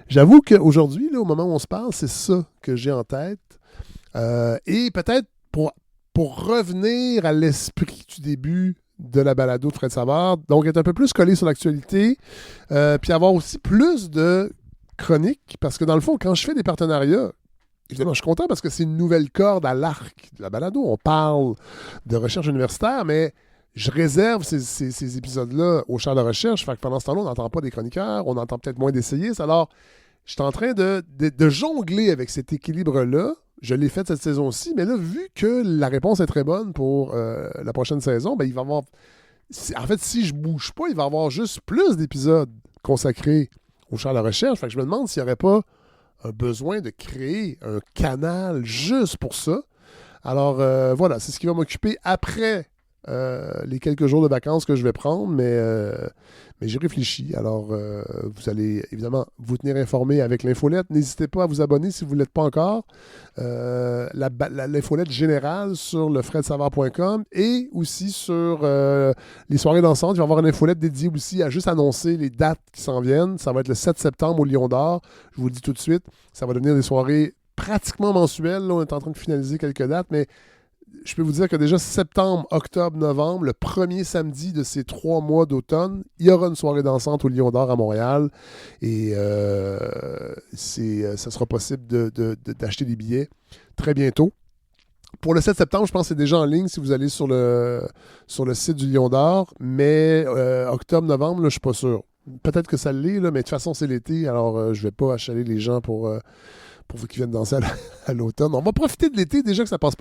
j'avoue qu'aujourd'hui, là, au moment où on se parle, c'est ça que j'ai en tête. Et peut-être pour revenir à l'esprit du début de la balado de Fred Savard, donc être un peu plus collé sur l'actualité, puis avoir aussi plus de chroniques, parce que dans le fond, quand je fais des partenariats, évidemment, je suis content parce que c'est une nouvelle corde à l'arc de la balado. On parle de recherche universitaire, mais je réserve ces épisodes-là aux chaires de recherche. Fait que pendant ce temps-là, on n'entend pas des chroniqueurs, on entend peut-être moins d'essayistes. Alors, je suis en train de jongler avec cet équilibre-là. Je l'ai fait cette saison-ci, mais là, vu que la réponse est très bonne pour la prochaine saison, ben, il va y avoir... En fait, si je bouge pas, il va y avoir juste plus d'épisodes consacrés aux chaires de recherche. Fait que je me demande s'il n'y aurait pas un besoin de créer un canal juste pour ça. Alors, voilà, c'est ce qui va m'occuper après les quelques jours de vacances que je vais prendre, mais j'y réfléchis. Alors, vous allez évidemment vous tenir informé avec l'infolette. N'hésitez pas à vous abonner si vous ne l'êtes pas encore. L'infolette générale sur le fredsavard.com et aussi sur les soirées dansantes. Il va y avoir une infolette dédiée aussi à juste annoncer les dates qui s'en viennent. Ça va être le 7 septembre au Lion d'Or. Je vous le dis tout de suite. Ça va devenir des soirées pratiquement mensuelles. Là, on est en train de finaliser quelques dates, mais je peux vous dire que déjà septembre, octobre, novembre, le premier samedi de ces 3 mois d'automne, il y aura une soirée dansante au Lion d'Or à Montréal. Et ça sera possible d'acheter des billets très bientôt. Pour le 7 septembre, je pense que c'est déjà en ligne si vous allez sur le site du Lion d'Or. Mais octobre, novembre, là, je ne suis pas sûr. Peut-être que ça l'est, là, mais de toute façon, c'est l'été. Alors, je ne vais pas achaler les gens pour vous qui viennent danser à l'automne. On va profiter de l'été, déjà que ça passe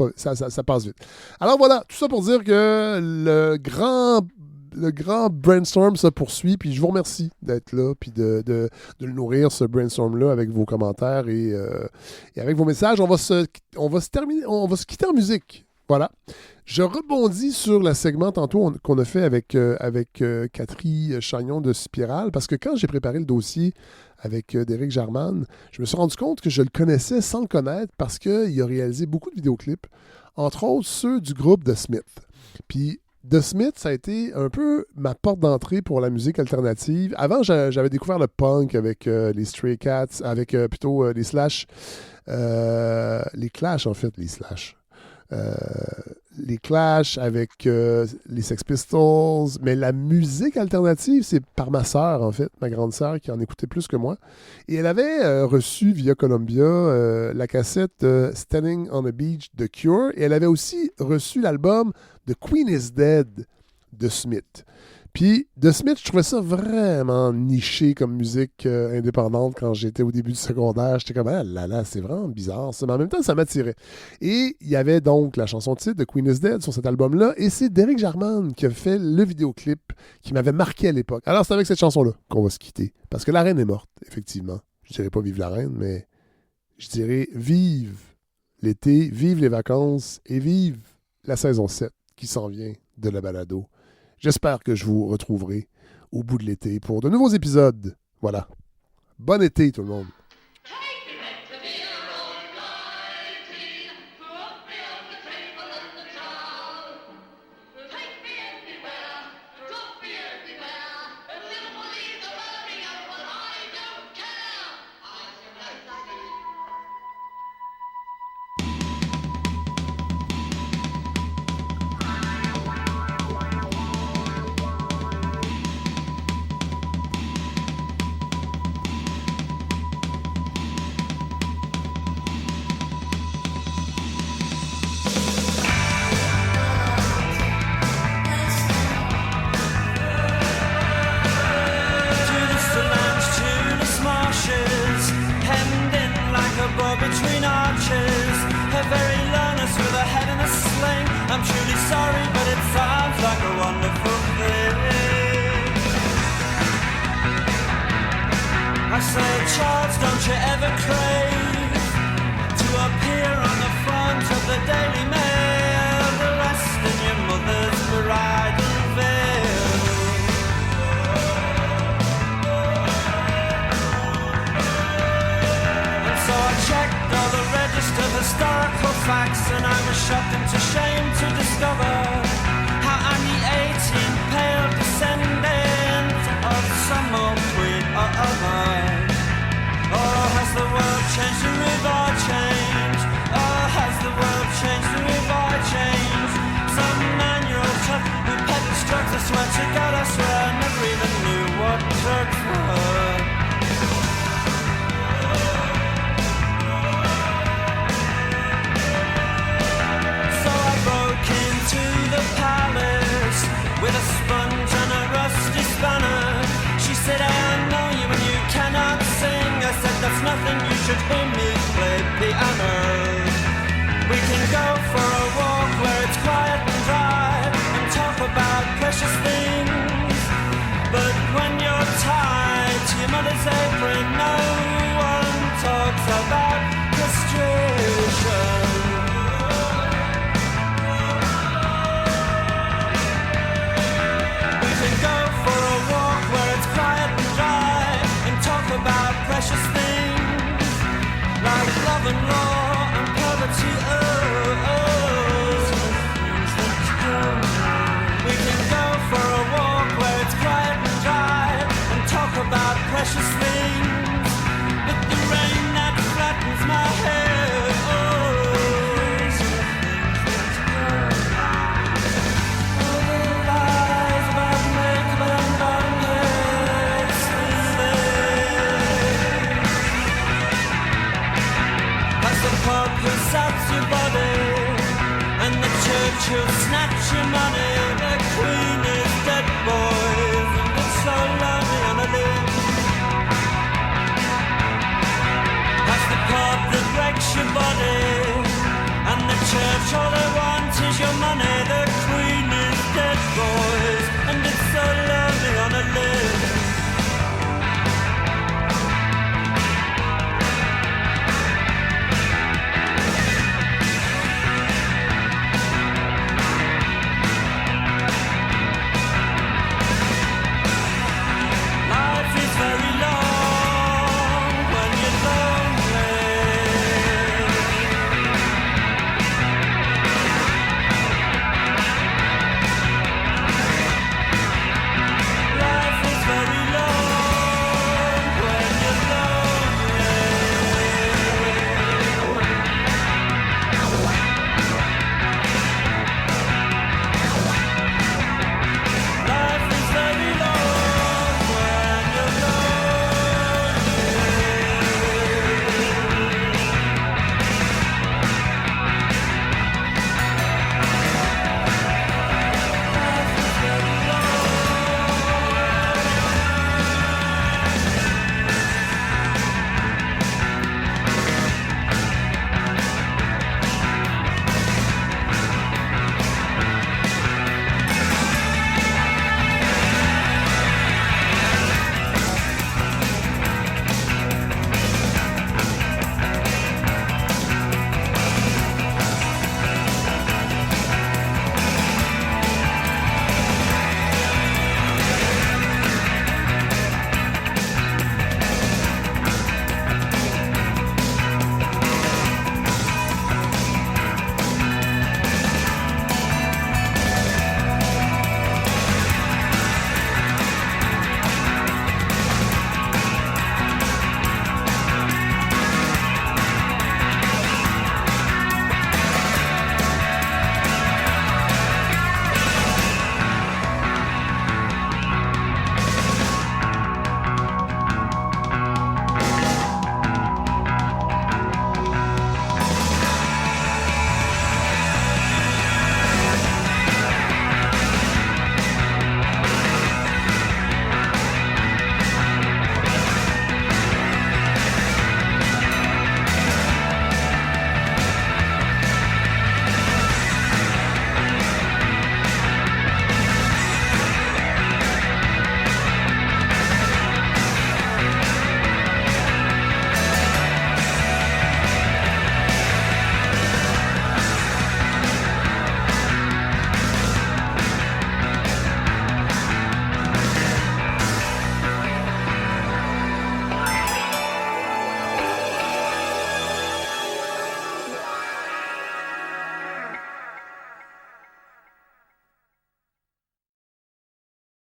vite. Alors voilà, tout ça pour dire que le grand brainstorm se poursuit, puis je vous remercie d'être là, puis de le nourrir, ce brainstorm-là, avec vos commentaires et avec vos messages. On va se quitter en musique. Voilà. Je rebondis sur le segment tantôt qu'on a fait avec Catherine Chagnon de Spiral, parce que quand j'ai préparé le dossier avec Derek Jarman, je me suis rendu compte que je le connaissais sans le connaître parce qu'il a réalisé beaucoup de vidéoclips, entre autres ceux du groupe The Smith. Puis The Smith, ça a été un peu ma porte d'entrée pour la musique alternative. Avant, j'avais découvert le punk avec les Stray Cats, avec plutôt les Slash. Les Clash, en fait, les Slash. Les Clash avec les Sex Pistols, mais la musique alternative, c'est par ma sœur, en fait, ma grande sœur, qui en écoutait plus que moi. Et elle avait reçu via Columbia la cassette Standing on the Beach de Cure, et elle avait aussi reçu l'album The Queen is Dead de Smith. Puis, The Smith, je trouvais ça vraiment niché comme musique indépendante quand j'étais au début du secondaire. J'étais comme, ah là là, c'est vraiment bizarre ça. Mais en même temps, ça m'attirait. Et il y avait donc la chanson titre de Queen is Dead sur cet album-là. Et c'est Derek Jarman qui a fait le vidéoclip qui m'avait marqué à l'époque. Alors, c'est avec cette chanson-là qu'on va se quitter. Parce que la reine est morte, effectivement. Je dirais pas vive la reine, mais je dirais vive l'été, vive les vacances et vive la saison 7 qui s'en vient de la balado. J'espère que je vous retrouverai au bout de l'été pour de nouveaux épisodes. Voilà. Bon été, tout le monde. a crave to appear on the front of the Daily Mail, the rest in your mother's bridal veil. And so I checked all the registered historical facts, and I was shocked into shame to discover how I'm the 18th pale descendant of some old queen or other. Oh, has the world changed? The river changed. Oh, has the world changed? The river changed. Some 9-year-old tough who peddled drugs, I swear to God, I swear, I never even knew what drugs were. So I broke into the palace with a sponge and a rusty spanner. She said, I know you and you cannot sing. I said, that's nothing, you should hear me play piano. We can go for a walk where it's quiet and dry and talk about precious things. But when you're tied to your mother's apron, no one talks about castration. We can go for a walk where it's quiet and dry and talk about precious things like love and law and poverty. We can go for a walk where it's quiet and dry and talk about precious things. But the rain that flattens my hair, all the lies about makeup and darkness. That's the pub who saps your body, and the church who'll snatch your money. The queen is dead, boys, and it's so lonely on a limb. That's the pub that breaks your body, and the church, all they want is your money. The